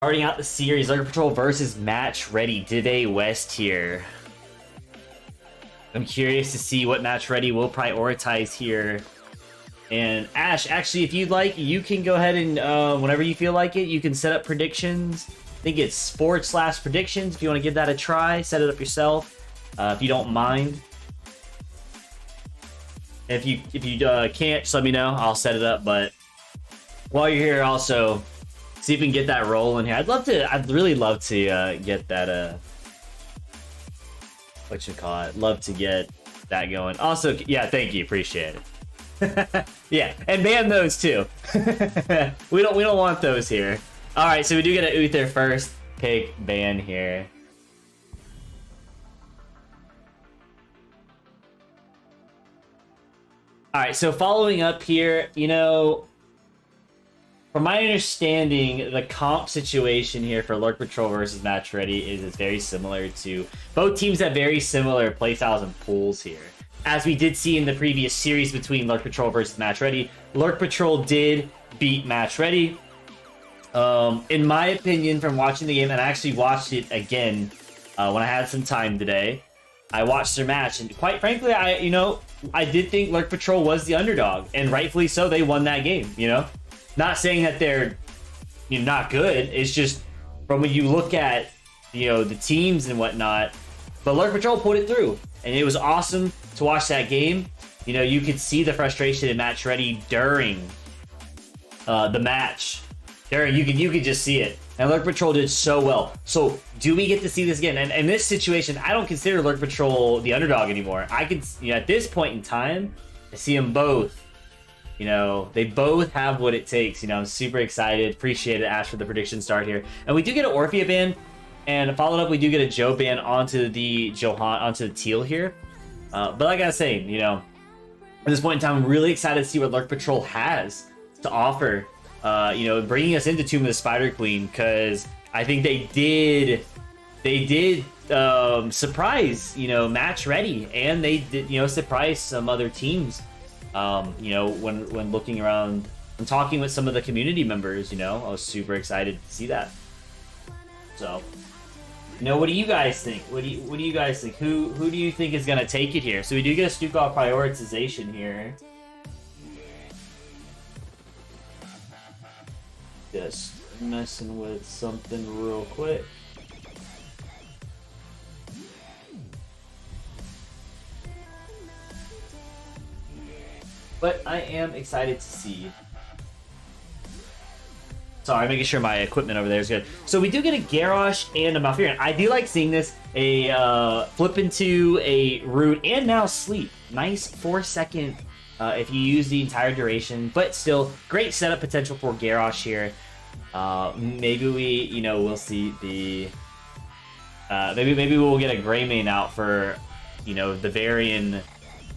Starting out the series, Lurk Patrol versus Match Ready Dive West here. I'm curious to see what Match Ready will prioritize here. And Ash, actually, if you'd like, you can go ahead and whenever you feel like it, you can set up predictions. I think it's /predictions. If you want to give that a try, set it up yourself. If you don't mind. If you can't, just let me know. I'll set it up. But while you're here, also see if we can get that rolling here. I'd really love to get that love to get that going. Also, yeah, thank you, appreciate it. Yeah, and ban those too. we don't want those here. All right, so we do get an Uther first pick ban here. All right, so following up here, from my understanding, the comp situation here for Lurk Patrol versus Match Ready is very similar to... Both teams have very similar playstyles and pools here. As we did see in the previous series between Lurk Patrol versus Match Ready, Lurk Patrol did beat Match Ready. In my opinion, from watching the game, and I actually watched it again when I had some time today, I watched their match, and quite frankly, I did think Lurk Patrol was the underdog, and rightfully so. They won that game, Not saying that they're not good. It's just from when you look at the teams and whatnot. But Lurk Patrol put it through, and it was awesome to watch that game. You could see the frustration in Match Ready during the match. You could just see it, and Lurk Patrol did so well. So do we get to see this again? And in this situation, I don't consider Lurk Patrol the underdog anymore. I can, at this point in time, I see them both. They both have what it takes. I'm super excited. Appreciate it, Ash, for the prediction start here. And we do get an Orphea ban, and followed up, we do get a Joe ban onto the Teal here. But like I was saying, at this point in time, I'm really excited to see what Lurk Patrol has to offer. Bringing us into Tomb of the Spider Queen, because I think they did surprise, Match Ready, and they did, surprise some other teams. When looking around and talking with some of the community members, I was super excited to see that. So, what do you guys think? What do you guys think? Who do you think is gonna take it here? So we do get a Stukov prioritization here. Just messing with something real quick. But I am excited to see. Sorry, making sure my equipment over there is good. So we do get a Garrosh and a Malfurion. I do like seeing this. A flip into a Root and now Sleep. Nice 4-second if you use the entire duration. But still, great setup potential for Garrosh here. Maybe we, we'll see the... maybe we'll get a Greymane out for, the Varian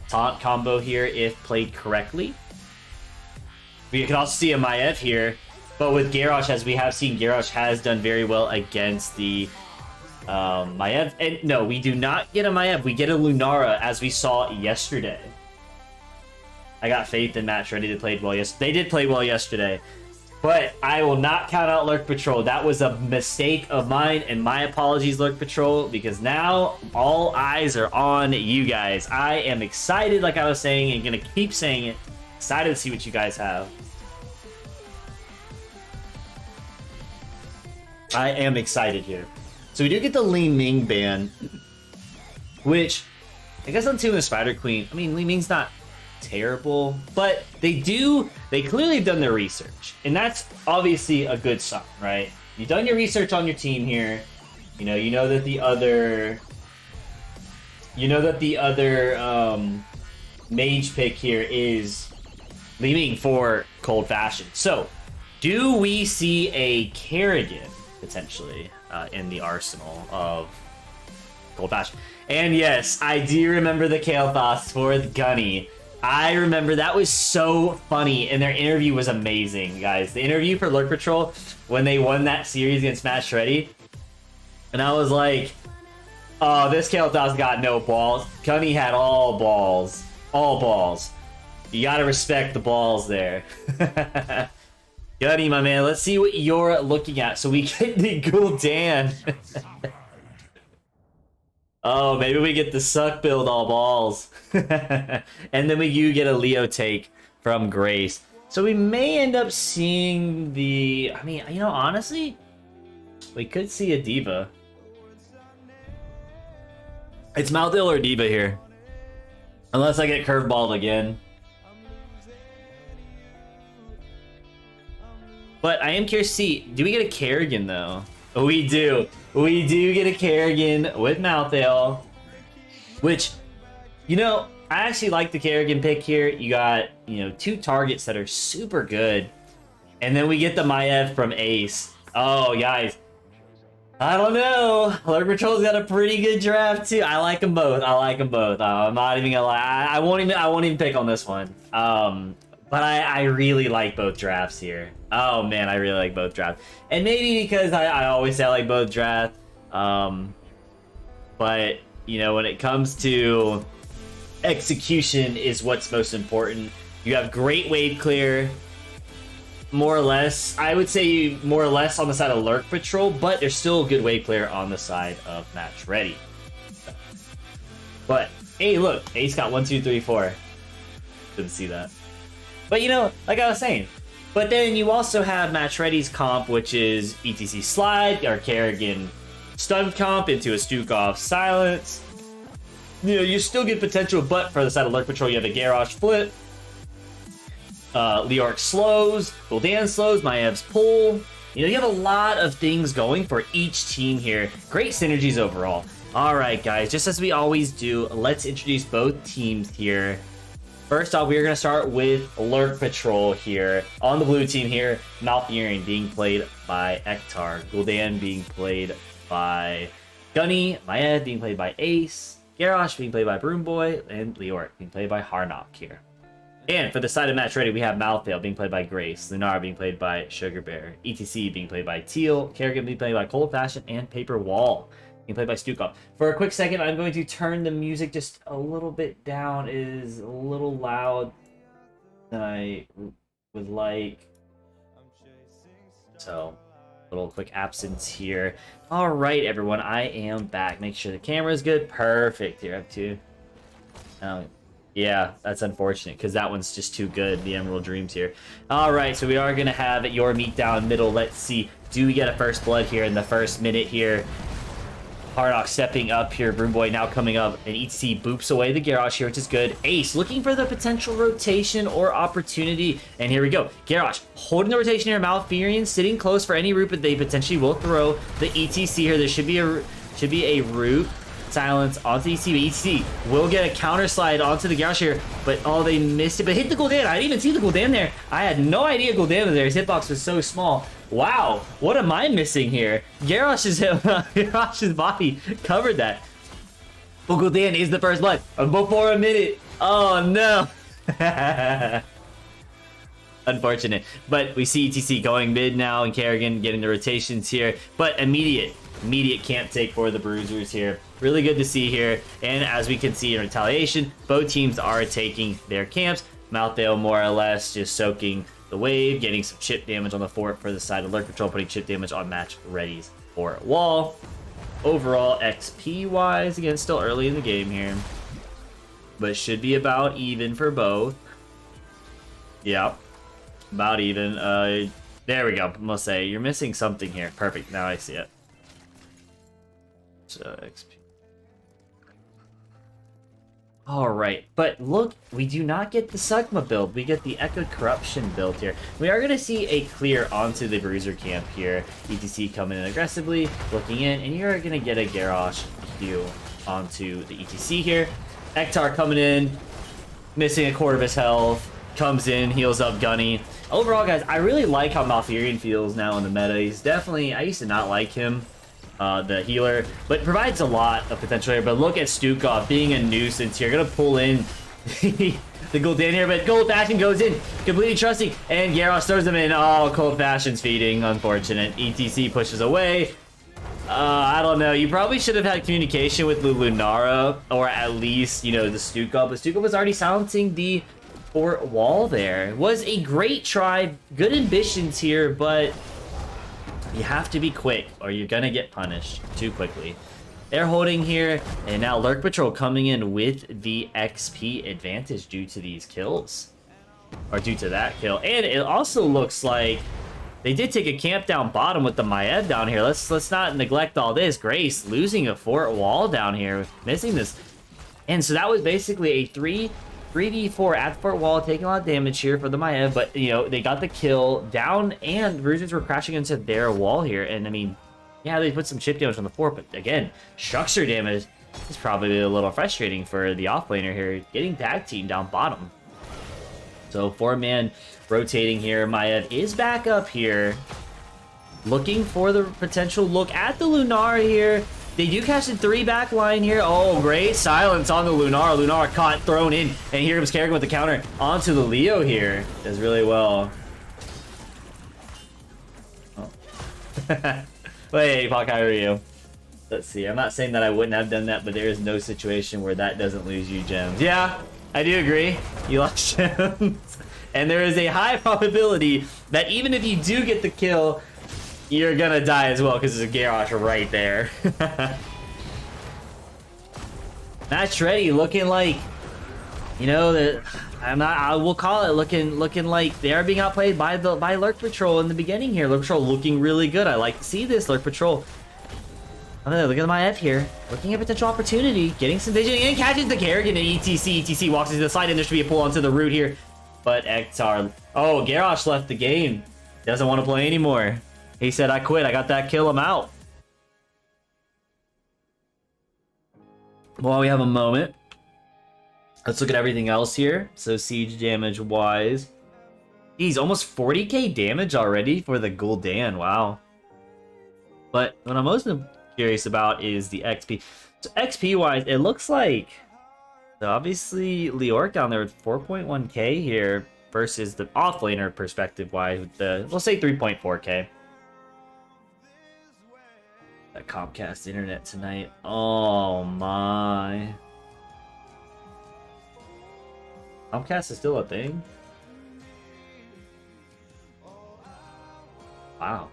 taunt combo here if played correctly. We can also see a Maiev here, but with Garrosh, as we have seen, Garrosh has done very well against the Maiev. And no, we do not get a Maiev, we get a Lunara, as we saw yesterday. I got faith in Match Ready. They played well yesterday. They did play well yesterday. But I will not count out Lurk Patrol. That was a mistake of mine, and my apologies, Lurk Patrol, because now all eyes are on you guys. I am excited, like I was saying, and gonna keep saying it. Excited to see what you guys have. I am excited here. So we do get the Li Ming ban, which I guess on Tomb of the Spider Queen, Li Ming's not terrible, but they clearly have done their research, and that's obviously a good sign, right? You've done your research on your team here. You know that the other mage pick here is Li Ming for Cold Fashion. So do we see a Kerrigan potentially in the arsenal of Cold Fashion? And yes, I do remember the Kael'thas for Gunny. I remember that was so funny, and their interview was amazing, guys. The interview for Lurk Patrol when they won that series against Match Ready, and I was like, "Oh, this Kael'thas got no balls." Gunny had all balls. You gotta respect the balls there. Gunny, my man. Let's see what you're looking at. So we get the Gul'dan. Oh, maybe we get the suck build all balls. And then you get a Leo take from Grace. So we may end up seeing the... I mean, you know, honestly, we could see a Diva. It's Mouthdale or Diva here. Unless I get curveballed again. But I am curious to see, do we get a Kerrigan though? We do. We do get a Kerrigan with Mouthdale. Which, you know, I actually like the Kerrigan pick here. You got, you know, 2 targets that are super good. And then we get the Maiev from Ace. Oh, guys. I don't know. Lurk Patrol's got a pretty good draft too. I like them both. I like them both. I'm not even gonna lie. I won't even pick on this one. But I really like both drafts here. Oh man, I really like both drafts. And maybe because I always say I like both drafts. But you know, when it comes to execution is what's most important. You have great wave clear. More or less, I would say more or less on the side of Lurk Patrol, but there's still a good wave clear on the side of Match Ready. But hey, look, Ace got 1, 2, 3, 4. Didn't see that. But you know, like I was saying, but then you also have Match Ready's comp, which is ETC Slide, or Kerrigan Stun comp into a Stukov Silence. You know, you still get potential, but for the side of Lurk Patrol, you have a Garrosh Flip. Lurk slows, Gul'dan slows, Maiev's pull. You know, you have a lot of things going for each team here. Great synergies overall. All right, guys, just as we always do, let's introduce both teams here. First off, we are going to start with Lurk Patrol here. On the blue team here, Malfurion being played by Ektar, Gul'dan being played by Gunny, Maiev being played by Ace, Garrosh being played by Broomboy, and Lurk being played by Harnock here. And for the side of Match Ready, we have Mouthdale being played by Grace, Lunar being played by Sugar Bear, ETC being played by Teal, Kerrigan being played by Cold Fashion, and Paper Wall being played by Stukov. For a quick second, I'm going to turn the music just a little bit down. It is a little loud than I would like. So, little quick absence here. All right, everyone, I am back. Make sure the camera is good. Perfect. Here, I have 2. Yeah, that's unfortunate because that one's just too good, the Emerald Dreams here. All right, so we are going to have your meet down middle. Let's see, do we get a first blood here in the first minute here? Harnock stepping up here, Broomboy now coming up, and ETC boops away the Garrosh here, which is good. Ace looking for the potential rotation or opportunity, and here we go. Garrosh holding the rotation here, Malfurion sitting close for any root, but they potentially will throw the ETC here. There should be a root. Silence onto ETC, but ETC will get a counter slide onto the Garrosh here, but oh, they missed it, but hit the Gul'dan. I didn't even see the Gul'dan there. I had no idea Gul'dan was there. His hitbox was so small. Wow, what am I missing here? Garrosh's body covered that. But Gul'dan is the first blood before a minute. Oh no. Unfortunate, but we see ETC going mid now and Kerrigan getting the rotations here, but immediate camp take for the Bruisers here. Really good to see here, and as we can see in retaliation, both teams are taking their camps. Mouthdale more or less just soaking the wave, getting some chip damage on the fort for the side of Lurk Patrol, putting chip damage on Match Ready's fort wall. Overall, XP-wise, again, still early in the game here, but should be about even for both. Yeah, about even. There we go. I'm gonna say you're missing something here. Perfect. Now I see it. So XP. Alright, but look, we do not get the Sugma build. We get the Echo Corruption build here. We are going to see a clear onto the Bruiser camp here. ETC coming in aggressively, looking in, and you're going to get a Garrosh Q onto the ETC here. Ektar coming in, missing a quarter of his health, comes in, heals up Gunny. Overall, guys, I really like how Malfurion feels now in the meta. He's definitely, I used to not like him. The healer, but provides a lot of potential here. But look at Stukov being a nuisance here. Gonna pull in the Gul'dan here, but Cold Fashion goes in, completely trusting, and Garrosh throws him in. Oh, Cold Fashion's feeding. Unfortunate. ETC pushes away. I don't know. You probably should have had communication with Lunara, or at least, you know, the Stukov. But Stukov was already silencing the fort wall there. Was a great try, good ambitions here, but you have to be quick or you're gonna get punished too quickly. They're holding here, and now Lurk Patrol coming in with the XP advantage due to these kills. Or due to that kill. And it also looks like they did take a camp down bottom with the Maev down here. Let's not neglect all this. Grace losing a fort wall down here, missing this. And so that was basically a 3v4 at the fort wall, taking a lot of damage here for the Maev, but you know, they got the kill down and Rougers were crashing into their wall here. And I mean, yeah, they put some chip damage on the fort, but again, structure damage is probably a little frustrating for the offlaner here, getting tag team down bottom. So 4-man rotating here. Maev is back up here, looking for the potential look at the Lunar here. They do catch the 3-back line here. Oh, great silence on the Lunar. Lunar caught, thrown in, and here comes Kerrigan with the counter onto the Leo here. Does really well. Oh. Wait, Pakairyu. Let's see. I'm not saying that I wouldn't have done that, but there is no situation where that doesn't lose you gems. Yeah, I do agree. You lost gems. And there is a high probability that even if you do get the kill, you're gonna die as well because there's a Garrosh right there. Match ready, looking like, you know, that I will call it looking like they are being outplayed by Lurk Patrol in the beginning here. Lurk Patrol looking really good. I like to see this. Lurk Patrol. Oh, look at my F here. Looking at potential opportunity, getting some vision and catches the Kerrigan and ETC. ETC walks into the side and there should be a pull onto the root here. But Ektar, oh, Garrosh left the game. Doesn't want to play anymore. He said, I quit. I got that kill. I'm out. While we have a moment, let's look at everything else here. So siege damage wise, he's almost 40k damage already for the Gul'dan. Wow. But what I'm most curious about is the XP. So XP wise, it looks like, so obviously Lurk down there with 4.1k here versus the offlaner perspective wise with the, we'll say 3.4k. That Comcast internet tonight. Oh my. Comcast is still a thing? Wow.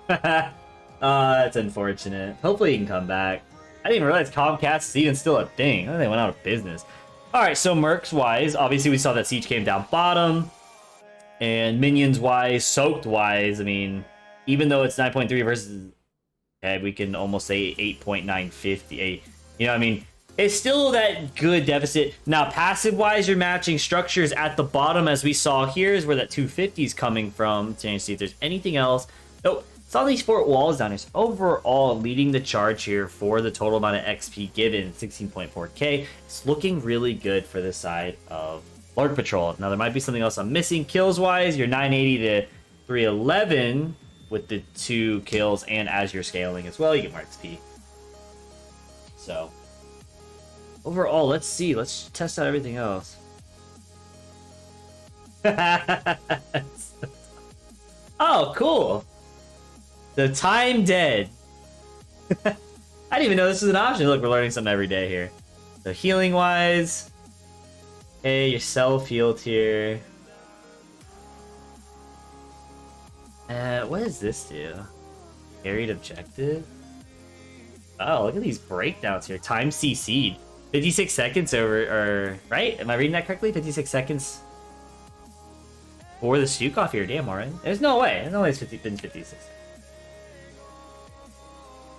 That's unfortunate. Hopefully he can come back. I didn't even realize Comcast is even still a thing. I think they went out of business. Alright, so Mercs wise, obviously we saw that Siege came down bottom. And Minions wise, Soaked wise, I mean, even though it's 9.3 versus, okay, we can almost say 8.958. You know what I mean? It's still that good deficit. Now, passive-wise, you're matching structures at the bottom, as we saw here, is where that 250 is coming from. To see if there's anything else. Oh, it's all these fort walls down here. So overall, leading the charge here for the total amount of XP given, 16.4k. It's looking really good for this side of Lurk Patrol. Now, there might be something else I'm missing. Kills-wise, you're 980 to 311 with the 2 kills, and as you're scaling as well, you get more XP. So overall, let's see. Let's test out everything else. Oh, cool. The time dead. I didn't even know this was an option. Look, we're learning something every day here. So healing wise, hey, your self healed here. What does this do? Carried objective. Oh, look at these breakdowns here. Time CC'd. 56 seconds over, or, right? Am I reading that correctly? 56 seconds for the Stukov here. Damn, alright. There's no way. There's no way it's been 56.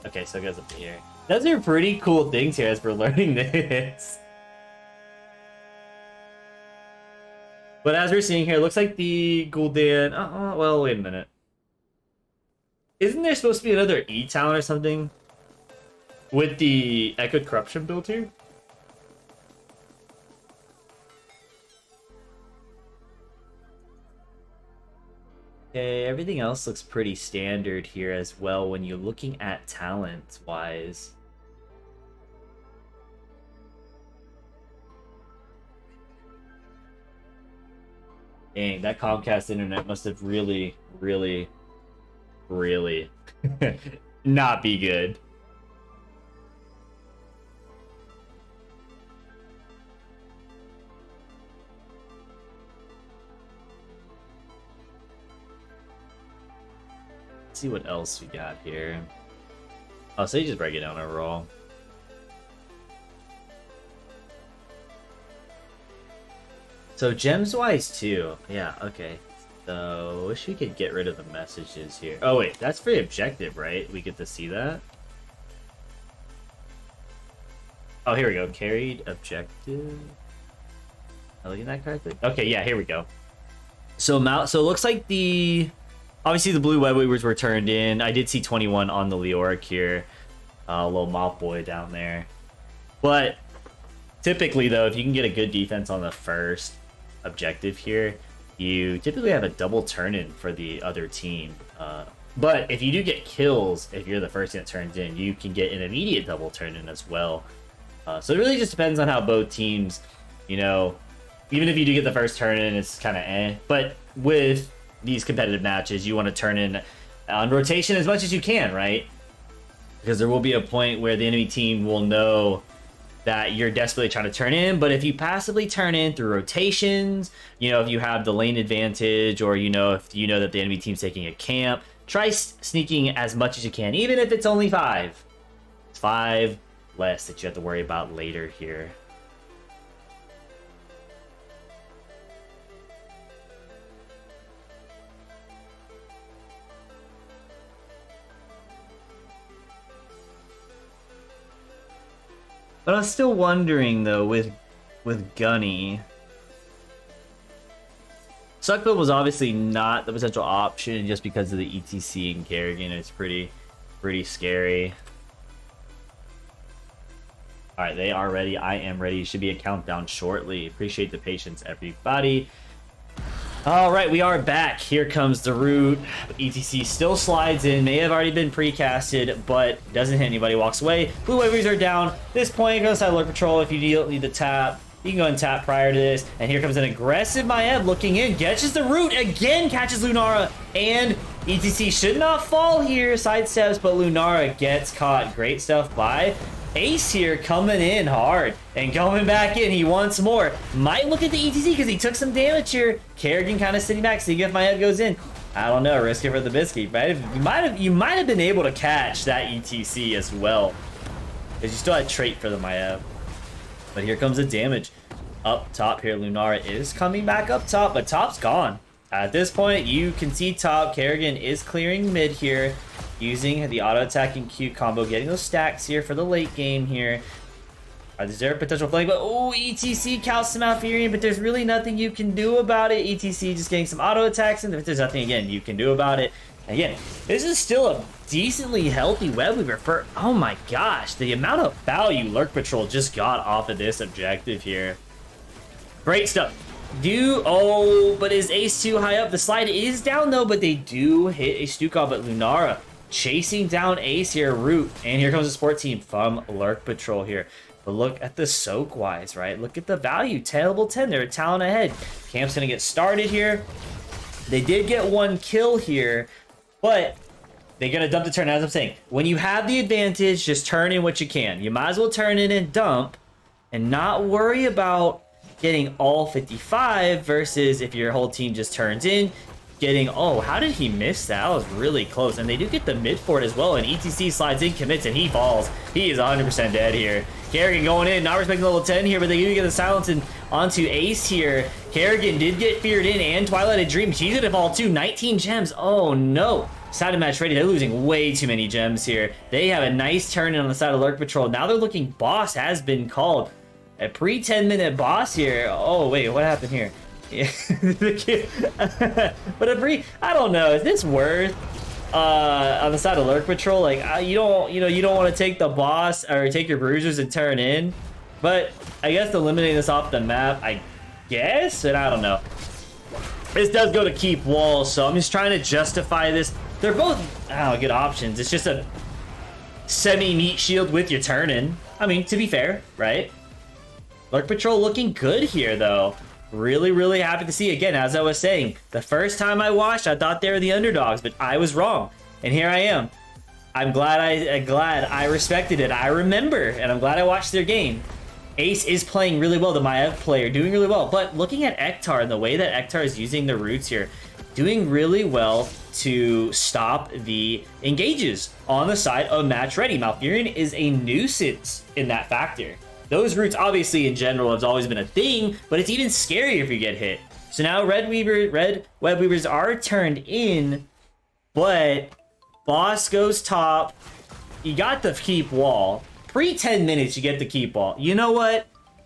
Okay, so it goes up to here. Those are pretty cool things here as we're learning this. But as we're seeing here, it looks like the Gul'dan... well, wait a minute. Isn't there supposed to be another E-Town or something with the Echoed Corruption build here? Okay, everything else looks pretty standard here as well when you're looking at talent-wise. Dang, that Comcast internet must have really not be good. Let's see what else we got here. Oh, so you just break it down overall. So gems wise too. Yeah, okay. So wish we could get rid of the messages here. Oh wait, that's free objective, right? We get to see that. Oh, here we go. Carried objective. Am I looking at that correctly? Okay, yeah, here we go. So it looks like obviously the blue web weavers were turned in. I did see 21 on the Lurk here. A little mouth boy down there. But typically though, if you can get a good defense on the first objective here, you typically have a double turn-in for the other team. But if you do get kills, if you're the first that turns in, you can get an immediate double turn-in as well. So it really just depends on how both teams, you know, even if you do get the first turn-in, it's kind of eh. But with these competitive matches, you want to turn in on rotation as much as you can, right? Because there will be a point where the enemy team will know that you're desperately trying to turn in, but if you passively turn in through rotations, you know, if you have the lane advantage, or you know, if you know that the enemy team's taking a camp, try sneaking as much as you can, even if it's only 5. It's 5 less that you have to worry about later here. But I'm still wondering though with Gunny. Suckbill was obviously not the potential option just because of the ETC and Kerrigan. It's pretty scary. Alright, they are ready. I am ready. Should be a countdown shortly. Appreciate the patience, everybody. Alright, we are back. Here comes the root. ETC still slides in. May have already been precasted, but doesn't hit anybody. Walks away. Blue waivers are down. This point, go inside Lurk Patrol if you need the tap. You can go and tap prior to this. And here comes an aggressive Maiev looking in. Catches the root. Again, catches Lunara. And ETC should not fall here. Sidesteps, but Lunara gets caught. Great stuff by Ace here, coming in hard and going back in. He wants more. Might look at the ETC because he took some damage here. Kerrigan kind of sitting back, seeing if Maiev goes in. I don't know. Risk it for the biscuit. Right? You might have been able to catch that ETC as well, because you still had trait for the Maiev. But here comes the damage up top here. Lunara is coming back up top, but top's gone. At this point, you can see top. Kerrigan is clearing mid here, using the auto attack and Q combo, getting those stacks here for the late game here. Is there a potential flank? But oh, ETC counts some Malfurion, but there's really nothing you can do about it. ETC just getting some auto attacks, and there's nothing again you can do about it. Again, this is still a decently healthy web weaver for, oh my gosh, the amount of value Lurk Patrol just got off of this objective here. Great stuff. But is Ace too high up? The slide is down though, but they do hit a Stukov. But Lunara chasing down Ace here, root, and here comes the support team from Lurk Patrol here. But look at the soak wise, right? Look at the value, level 10, they're a talent ahead. Camp's gonna get started here. They did get 1 kill here, but they're gonna dump the turn. As I'm saying, when you have the advantage, just turn in what you can. You might as well turn in and dump and not worry about getting all 55 versus if your whole team just turns in, getting, oh, how did he miss that? That was really close. And they do get the mid for it as well, and ETC slides in, commits, and he falls. He is 100% dead here. Kerrigan going in, not respecting level 10 here, but they do get the silence and onto Ace here. Kerrigan did get feared in, and Twilighted Dream, she's gonna fall too. 19 gems, oh no. Side of match ready, they're losing way too many gems here. They have a nice turn in on the side of Lurk Patrol. Now they're looking, boss has been called. A pre-10-minute boss here. Oh wait, what happened here? But I don't know, is this worth on the side of Lurk Patrol? Like, you don't want to take the boss or take your bruisers and turn in, but I guess eliminating this off the map, I guess, and I don't know. This does go to keep walls, so I'm just trying to justify this. They're both good options. It's just a semi-meat shield with your turn in. I mean, to be fair, right? Lurk Patrol looking good here though. Really, really happy to see. Again, as I was saying, the first time I watched, I thought they were the underdogs, but I was wrong. And here I am. I'm glad I respected it. I remember, and I'm glad I watched their game. Ace is playing really well, the Maiev player, doing really well. But looking at Ektar and the way that Ektar is using the roots here, doing really well to stop the engages on the side of Match Ready. Malfurion is a nuisance in that factor. Those roots, obviously, in general, have always been a thing, but it's even scarier if you get hit. So now Red Web Weavers are turned in, but boss goes top. You got the keep wall. Pre 10 minutes, you get the keep wall. You know what?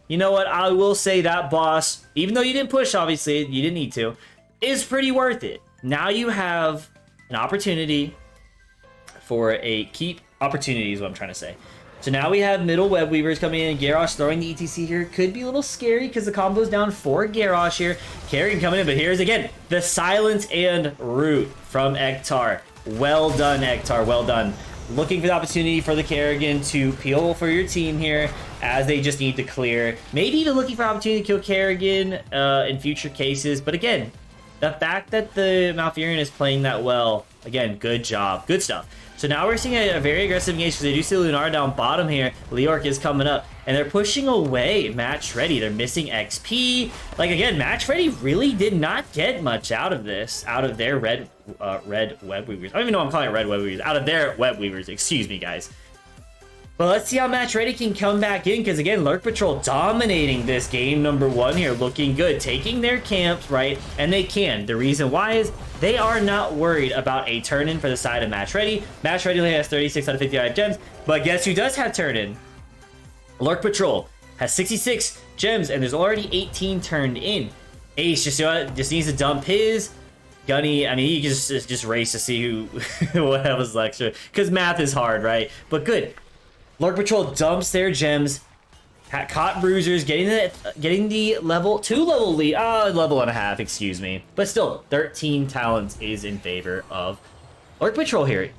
I will say that boss, even though you didn't push, obviously, you didn't need to, is pretty worth it. Now you have an opportunity for a keep opportunity is what I'm trying to say. So now we have middle Web Weavers coming in. Garrosh throwing the ETC here. Could be a little scary because the combo's down for Garrosh here. Kerrigan coming in, but here's again the silence and root from Ektar. Well done, Ektar. Well done. Looking for the opportunity for the Kerrigan to peel for your team here as they just need to clear. Maybe even looking for opportunity to kill Kerrigan in future cases. But again, the fact that the Malfurion is playing that well, again, good job. Good stuff. So now we're seeing a very aggressive engage because they do see Lunar down bottom here. Lurk is coming up, and they're pushing away Match Ready. They're missing XP. Like, again, Match Ready really did not get much out of this, out of their red Web Weavers. I don't even know why I'm calling it Red Web Weavers. Out of their Web Weavers. Excuse me, guys. But let's see how Match Ready can come back in, because again, Lurk Patrol dominating this game number 1 here, looking good, taking their camps, right? And they can. The reason why is they are not worried about a turn-in for the side of Match Ready. Match Ready only has 36 out of 55 gems, but guess who does have turn-in? Lurk Patrol has 66 gems, and there's already 18 turned in. Ace just needs to dump his. Gunny, I mean, he just race to see who what was lecture, because math is hard, right? But good. Lurk Patrol dumps their gems. Caught Bruisers, getting the level 2 level lead. Level and a half, excuse me. But still, 13 talents is in favor of Lurk Patrol here.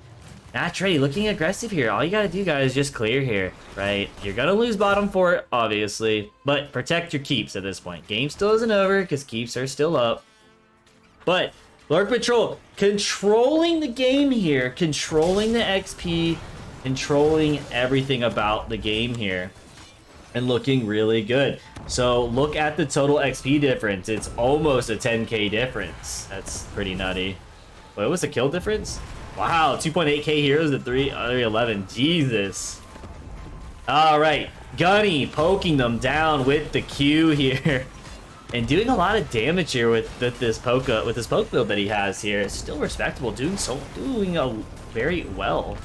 Match Ready, looking aggressive here. All you gotta do, guys, is just clear here, right? You're gonna lose bottom for it, obviously, but protect your keeps at this point. Game still isn't over, because keeps are still up. But Lurk Patrol controlling the game here, controlling the XP, controlling everything about the game here, and looking really good. So look at the total XP difference. It's almost a 10k difference. That's pretty nutty. What was the kill difference? Wow, 2.8k heroes to 311. Jesus. All right, Gunny poking them down with the Q here, and doing a lot of damage here with this poke build that he has here. It's still respectable, doing very well.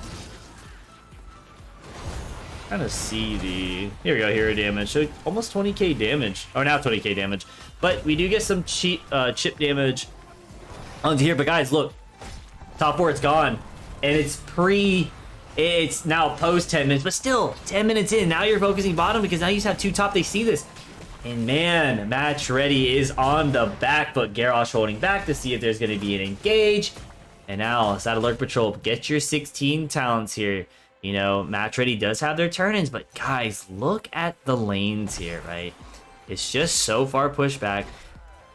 Kind of see the, here we go, hero damage. So almost 20k damage, or now 20k damage, but we do get some chip damage onto here. But guys, look, top 4, it's gone, and it's now post 10 minutes, but still 10 minutes in. Now you're focusing bottom because now you just have 2 top. They see this, and man, Match Ready is on the back, but Garrosh holding back to see if there's going to be an engage. And now side of Lurk Patrol, get your 16 talents here. You know, Match Ready does have their turn-ins, but guys, look at the lanes here, right? It's just so far pushed back.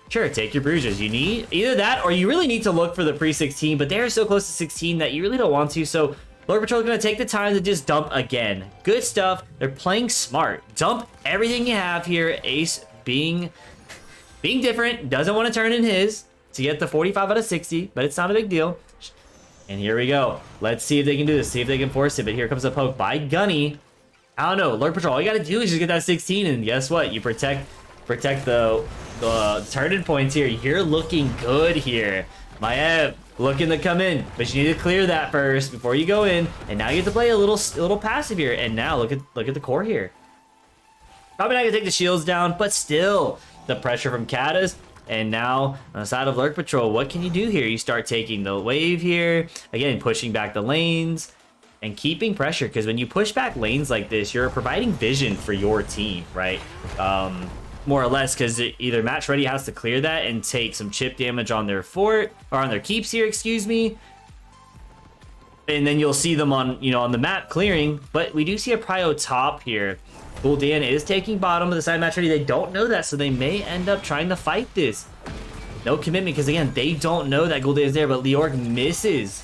Sure, take your bruisers. You need either that, or you really need to look for the pre-16, but they're so close to 16 that you really don't want to. So Lurk Patrol is going to take the time to just dump again. Good stuff. They're playing smart. Dump everything you have here. Ace being different, doesn't want to turn in his to get the 45 out of 60, but it's not a big deal. And here we go. Let's see if they can do this. See if they can force it. But here comes a poke by Gunny. I don't know. Lurk Patrol, all you got to do is just get that 16. And guess what? You protect the turn-in points here. You're looking good here. Maev looking to come in. But you need to clear that first before you go in. And now you have to play a little passive here. And now look at the core here. Probably not going to take the shields down. But still, the pressure from Katas. And now, on the side of Lurk Patrol, what can you do here? You start taking the wave here. Again, pushing back the lanes and keeping pressure. Because when you push back lanes like this, you're providing vision for your team, right? More or less, because either Match Ready has to clear that and take some chip damage on their fort, or on their keeps here, excuse me. And then you'll see them on the map clearing. But we do see a prio top here. Gul'dan is taking bottom of the side. Match Ready, they don't know that, so they may end up trying to fight this. No commitment, because again, they don't know that Gul'dan is there, but Lurk misses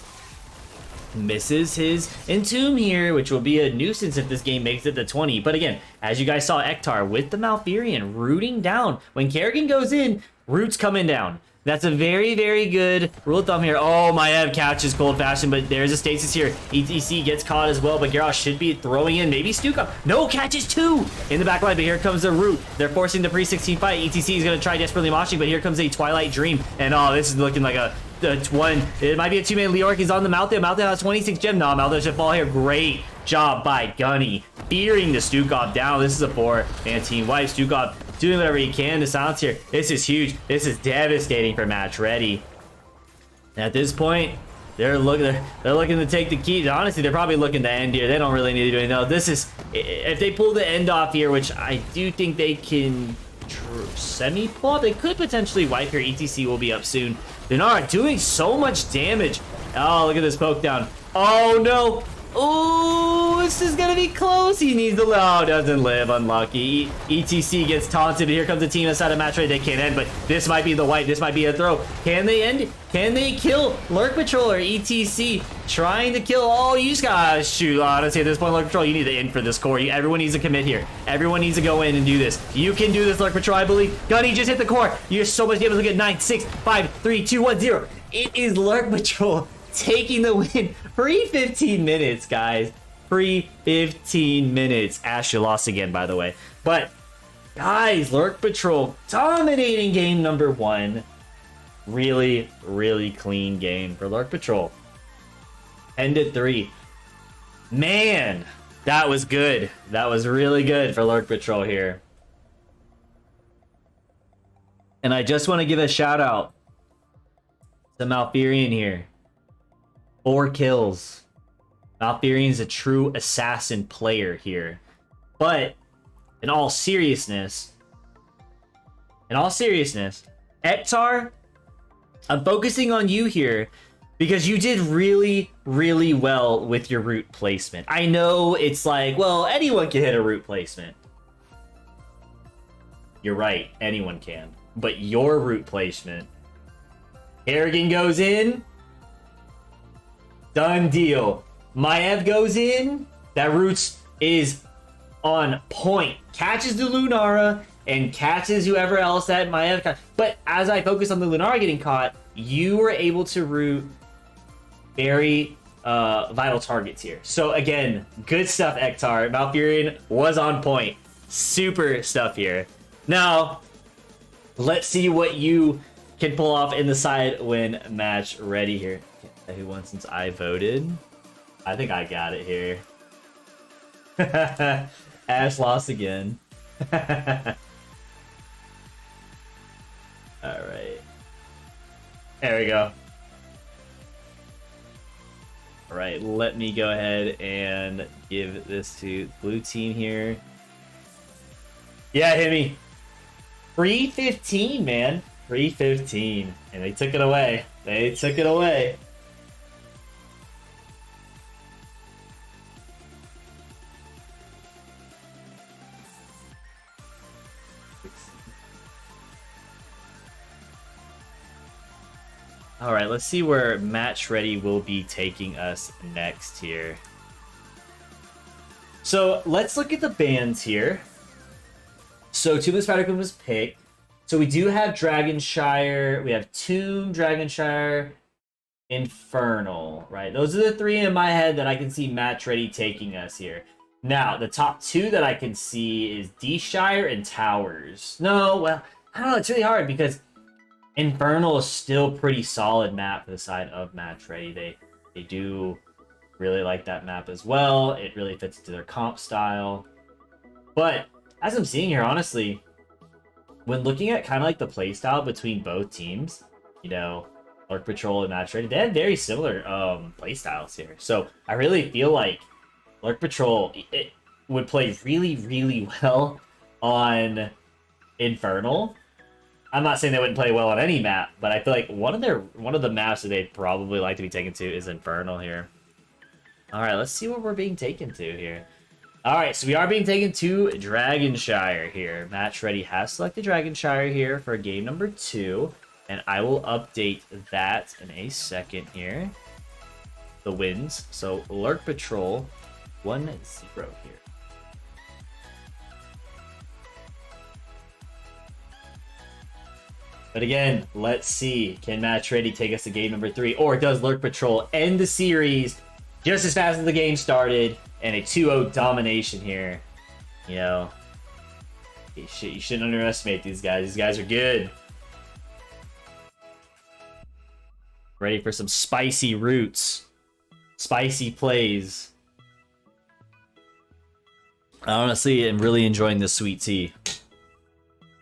his Entomb here, which will be a nuisance if this game makes it to 20. But again, as you guys saw, Ektar with the Malfurion rooting down. When Kerrigan goes in, roots coming down. That's a very, very good rule of thumb here. Oh, Maev catches cold fashion, but there's a stasis here. ETC gets caught as well, but Gyarados should be throwing in maybe Stukov. No, catches two in the back line, but here comes the root. They're forcing the pre-16 fight. ETC is going to try desperately moshing, but here comes a Twilight Dream. And oh, this is looking like a one. It might be a two-man. Lurk is on the Malthus. Malthus has 26 gem. No, Malthus should fall here. Great job by Gunny. Fearing the Stukov down. This is a 4-man team wipe. Stukov doing whatever he can to silence here. This is huge. This is devastating for match ready. At this point, they're looking to take the key. Honestly, they're probably looking to end here. They don't really need to do anything. No, this is, if they pull the end off here, which I do think they can semi-pull, they could potentially wipe here. ETC will be up soon. Lunara doing so much damage. Oh, look at this poke down. Oh no. Oh, this is gonna be close. He needs to. Oh, doesn't live. Unlucky. ETC gets taunted. Here comes the team inside of match ready. They can't end, but this might be the wipe. This might be a throw. Can they end it? Can they kill Lurk Patrol or ETC? Trying to kill. Oh, you just gotta shoot. Honestly, at this point, Lurk Patrol, you need to end for this core. Everyone needs to commit here. Everyone needs to go in and do this. You can do this, Lurk Patrol, I believe. Gunny just hit the core. You're so much damage. Look at 9, 6, 5, 3, 2, 1, 0. It is Lurk Patrol taking the win. Free 15 minutes, guys. Free 15 minutes. Ash, you lost again, by the way. But, guys, Lurk Patrol dominating game number 1. Really, really clean game for Lurk Patrol. Ended 3. Man, that was good. That was really good for Lurk Patrol here. And I just want to give a shout out to Malfurion here. 4 kills. Malfurion is a true assassin player here. But in all seriousness, Ektar, I'm focusing on you here because you did really, really well with your root placement. I know it's like, well, anyone can hit a root placement. You're right, anyone can. But your root placement, Kerrigan goes in, done deal. Maev goes in, that roots is on point. Catches the Lunara and catches whoever else that Maev caught. But as I focus on the Lunara getting caught, you were able to root very vital targets here. So again, good stuff, Ektar. Malfurion was on point. Super stuff here. Now, let's see what you can pull off in the side win match ready here. Who won since I voted? I think I got it here. Ash lost again. Alright. There we go. Alright, let me go ahead and give this to blue team here. Yeah, hit me. 315, man. 315. And they took it away. They took it away. All right, let's see where Match Ready will be taking us next here. So let's look at the bans here. So Tomb of Spider-Queen was picked. So we do have Dragonshire. We have Tomb, Dragonshire, Infernal, right? Those are the 3 in my head that I can see Match Ready taking us here. Now, the top 2 that I can see is D-Shire and Towers. No, well, I don't know. It's really hard because Infernal is still pretty solid map for the side of Match Ready. They do really like that map as well. It really fits into their comp style. But as I'm seeing here, honestly, when looking at kind of like the playstyle between both teams, you know, Lurk Patrol and Match Ready, they have very similar playstyles here. So I really feel like Lurk Patrol it would play really, really well on Infernal. I'm not saying they wouldn't play well on any map, but I feel like one of the maps that they'd probably like to be taken to is Infernal here. All right, let's see what we're being taken to here. All right, so we are being taken to Dragonshire here. Match Ready has selected Dragonshire here for game number 2, and I will update that in a second here. The wins. So Lurk Patrol 1-0 here. But again, let's see. Can Match Ready take us to game number 3? Or does Lurk Patrol end the series just as fast as the game started and a 2-0 domination here? You know, you shouldn't underestimate these guys. These guys are good. Ready for some spicy roots. Spicy plays. I honestly am really enjoying this sweet tea. It's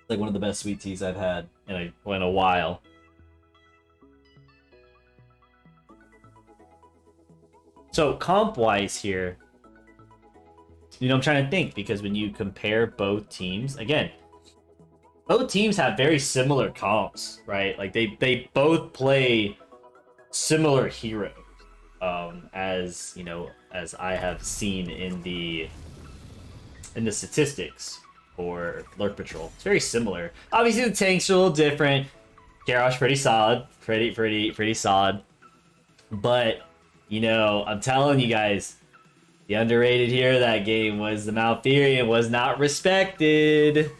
like one of the best sweet teas I've had in a while. So comp-wise here, you know, I'm trying to think, because when you compare both teams, again, both teams have very similar comps, right? Like they both play similar heroes, as you know, as I have seen in the statistics for Lurk Patrol. It's very similar. Obviously, the tanks are a little different. Garrosh pretty solid, pretty solid. But you know, I'm telling you guys, the underrated hero of that game was the Malfurion. Was not respected.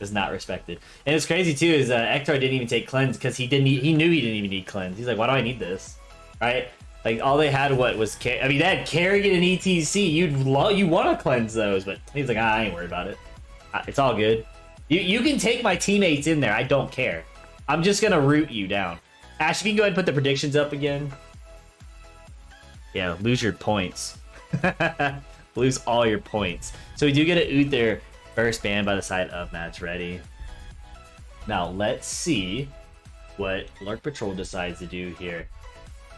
Was not respected. And it's crazy too is Ektar didn't even take cleanse because he knew he didn't even need cleanse. He's like, why do I need this? Right? Like all they had was I mean, they had Kerrigan and ETC. You want to cleanse those, but he's like, I ain't worried about it. It's all good. You can take my teammates in there. I don't care. I'm just gonna root you down. Ash, if you can go ahead and put the predictions up again. Yeah, lose your points. Lose all your points. So we do get a Uther first ban by the side of Match Ready. Now let's see what Lurk Patrol decides to do here.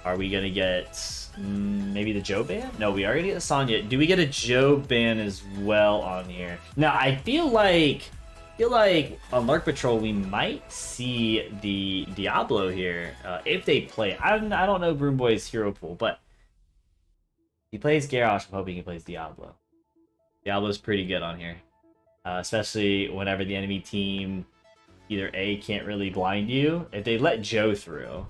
Are we gonna get maybe the Joe ban? No, we are gonna get the Sonya. Do we get a Joe ban as well on here? Now I feel like on Lurk Patrol we might see the Diablo here if they play. I don't know Broom Boy's hero pool, but he plays Garrosh. I'm hoping he plays Diablo. Diablo's pretty good on here, especially whenever the enemy team either A, can't really blind you if they let Joe through.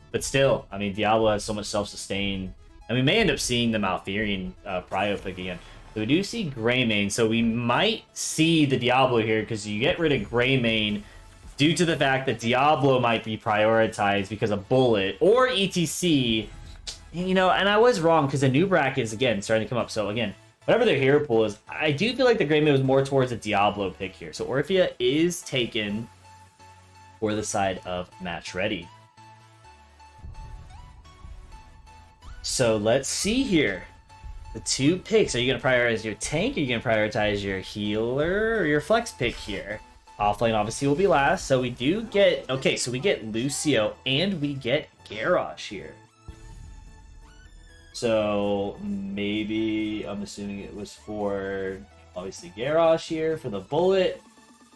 But still, I mean, Diablo has so much self-sustain. And we may end up seeing the Malfurion Prio pick again. So we do see Greymane, so we might see the Diablo here because you get rid of Greymane due to the fact that Diablo might be prioritized because of Bullet or ETC. You know, and I was wrong because the new bracket is, again, starting to come up. So, again, whatever their hero pool is, I do feel like the Greymane was more towards a Diablo pick here. So Orphea is taken for the side of Match Ready. So let's see here. The two picks. Are you going to prioritize your tank? Are you going to prioritize your healer or your flex pick here? Offlane obviously will be last. So we do get... Okay, so we get Lucio and we get Garrosh here. So maybe... I'm assuming it was for... Obviously Garrosh here for the bullet.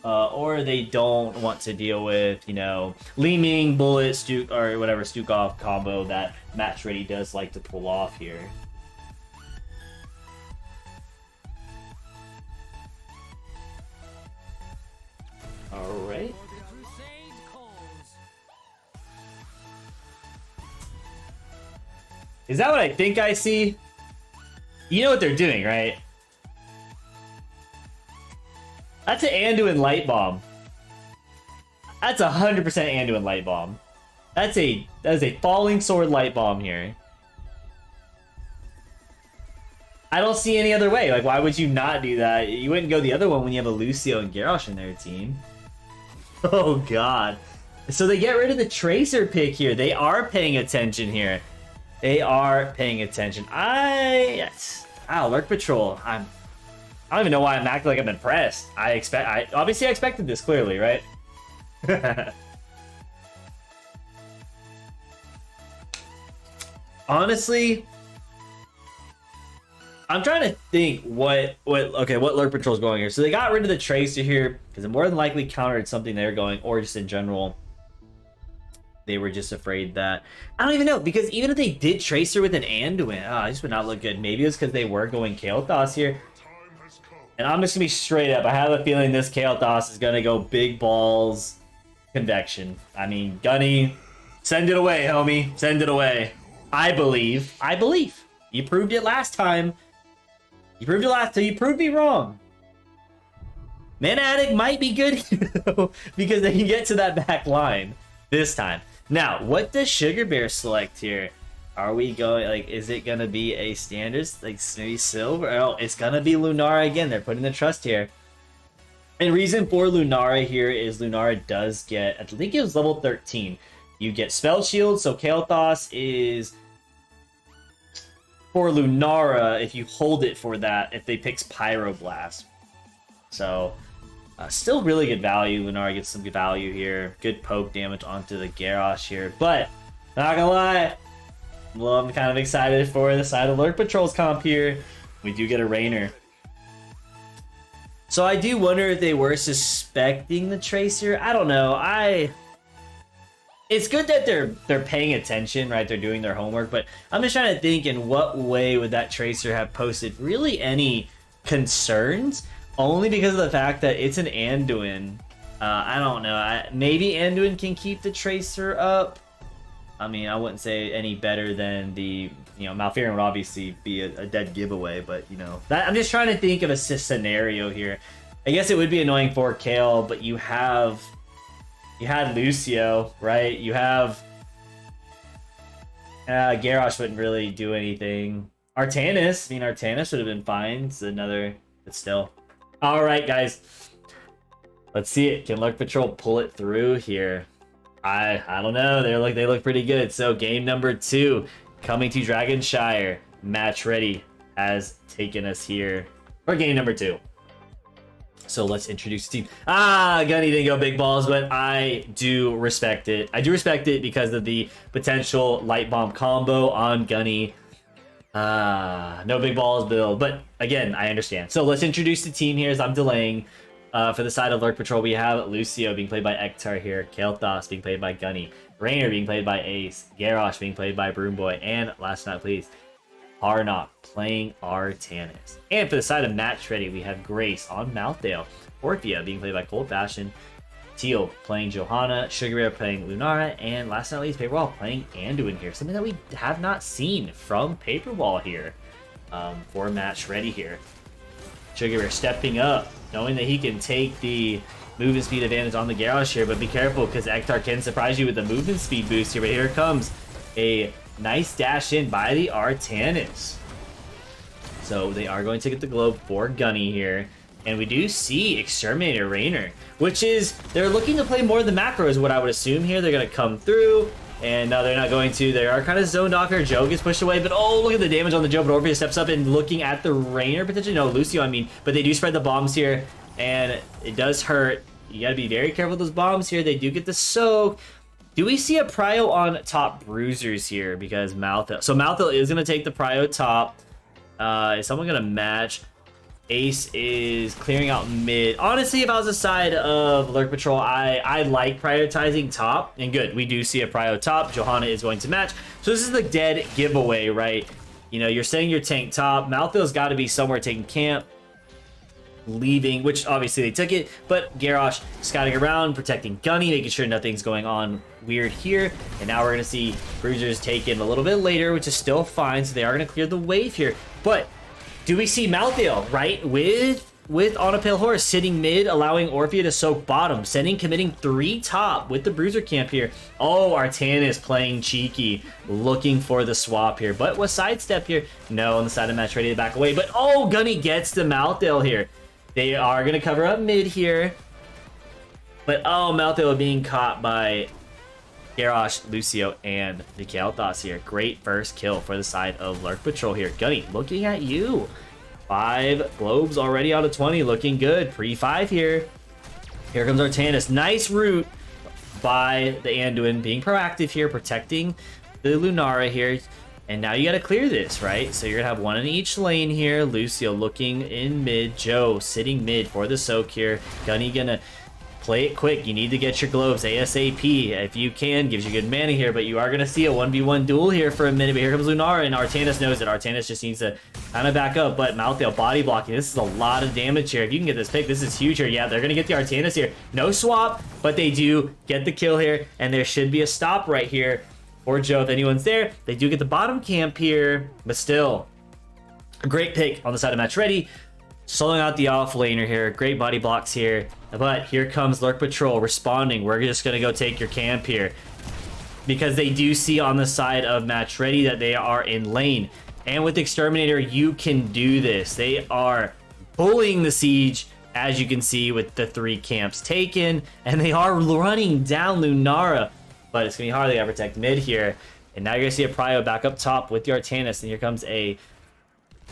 Or they don't want to deal with, you know, Li Ming, Bullet, Stuk, or whatever Stukov combo that Match Ready does like to pull off here. Alright. Is that what I think I see? You know what they're doing, right? That's an Anduin Light Bomb. That's 100% Anduin Light Bomb. That is a Falling Sword Light Bomb here. I don't see any other way. Like, why would you not do that? You wouldn't go the other one when you have a Lucio and Garrosh in their team. Oh, God. So they get rid of the Tracer pick here. They are paying attention here. They are paying attention. Wow, Lurk Patrol. I don't even know why I'm acting like I'm impressed. Obviously I expected this clearly, right? Honestly, I'm trying to think what Lurk Patrol is going here. So they got rid of the Tracer here because it more than likely countered something they're going, or just in general, they were just afraid that... I don't even know, because even if they did Tracer with an Anduin, this would not look good. Maybe it's because they were going Kael'thas here. And I'm just going to be straight up. I have a feeling this Kael'thas is going to go big balls convection. I mean, Gunny, send it away, homie. Send it away. I believe. You proved it last time. You proved me wrong. Mana Addict might be good here, though, because they can get to that back line this time. Now, what does Sugar Bear select here? Are we going, like, is it going to be a standard, like, maybe silver? Oh, it's going to be Lunara again. They're putting the trust here. And reason for Lunara here is Lunara does get, I think it was level 13. You get Spell Shield, so Kael'thas is for Lunara if you hold it for that, if they picks Pyroblast. So, still really good value. Lunara gets some good value here. Good poke damage onto the Garrosh here. But, not gonna lie, well, I'm kind of excited for the side of Lurk Patrol's comp here. We do get a Rainer. So I do wonder if they were suspecting the Tracer. I don't know. It's good that they're paying attention, right? They're doing their homework, but I'm just trying to think in what way would that Tracer have posted really any concerns? Only because of the fact that it's an Anduin. I don't know. Maybe Anduin can keep the Tracer up. I mean, I wouldn't say any better than the, Malfurion would obviously be a dead giveaway, but, I'm just trying to think of a scenario here. I guess it would be annoying for Kayle, but you had Lucio, right? You have Garrosh wouldn't really do anything. Artanis, Artanis would have been fine. It's another, but still. All right, guys. Let's see it. Can Lurk Patrol pull it through here? I don't know. They look pretty good. So game number 2 coming to Dragonshire. Match ready has taken us here for game number 2. So let's introduce the team. Gunny didn't go big balls, but I do respect it. I do respect it because of the potential light bomb combo on Gunny. No big balls, Bill. But again, I understand. So let's introduce the team here as I'm delaying. For the side of Lurk Patrol, we have Lucio being played by Ektar here, Kael'thas being played by Gunny, Rainer being played by Ace, Garrosh being played by Broomboy, and last but not least, Harnock playing Artanis. And for the side of Match Ready, we have Grace on Mouthdale, Orphea being played by Cold Fashion, Teal playing Johanna, Sugar Bear playing Lunara, and last but not least, Paperwall playing Anduin here. Something that we have not seen from Paperwall here for Match Ready here. Sugar Bear stepping up, knowing that he can take the movement speed advantage on the Garrosh here, but be careful because Ektar can surprise you with the movement speed boost here. But here comes a nice dash in by the Artanis. So they are going to get the globe for Gunny here. And we do see Exterminator Rainer, which is, they're looking to play more of the macro is what I would assume here. They're going to come through. And no, they're not going to. They are kind of zoned off here. Joe gets pushed away, but oh, look at the damage on the Joe. But Orphea steps up and looking at the Rainer potentially. No, Lucio, But they do spread the bombs here, and it does hurt. You got to be very careful with those bombs here. They do get the soak. Do we see a prio on top bruisers here? Because Malthel. So Malthel is going to take the prio top. Is someone going to match? Ace is clearing out mid. Honestly, if I was the side of Lurk Patrol, I like prioritizing top. And good, we do see a prio top. Johanna is going to match. So this is the dead giveaway, right? You're setting your tank top. Malthel's got to be somewhere taking camp. Leaving, which obviously they took it. But Garrosh scouting around, protecting Gunny, making sure nothing's going on weird here. And now we're going to see Bruisers taken a little bit later, which is still fine. So they are going to clear the wave here. But do we see Malthael, right, with On a Pale Horse sitting mid, allowing Orphea to soak bottom, committing 3 top with the Bruiser camp here. Oh, Artanis playing cheeky, looking for the swap here, but was sidestep here. No, on the side of Match Ready to back away, but oh, Gunny gets the Malthael here. They are going to cover up mid here, but oh, Malthael being caught by Garrosh, Lucio, and the Kael'thas here. Great first kill for the side of Lurk Patrol here. Gunny, looking at you. 5 globes already out of 20. Looking good. Pre-5 here. Here comes Artanis. Nice route by the Anduin. Being proactive here. Protecting the Lunara here. And now you got to clear this, right? So you're going to have one in each lane here. Lucio looking in mid. Joe sitting mid for the soak here. Gunny going to play it quick. You need to get your globes ASAP if you can. Gives you good mana here, but you are going to see a 1v1 duel here for a minute. But here comes Lunara, and Artanis knows it. Artanis just needs to kind of back up, but Malthael body blocking. This is a lot of damage here. If you can get this pick, this is huge here. Yeah, they're going to get the Artanis here. No swap, but they do get the kill here, and there should be a stop right here for Joe if anyone's there. They do get the bottom camp here, but still, a great pick on the side of Match Ready. slowing out the offlaner here. Great body blocks here. But here comes Lurk Patrol responding. We're just going to go take your camp here. Because they do see on the side of Match Ready that they are in lane. And with Exterminator, you can do this. They are bullying the siege, as you can see, with the 3 camps taken. And they are running down Lunara. But it's going to be hard. They got to protect mid here. And now you're going to see a Prio back up top with the Artanis. And here comes a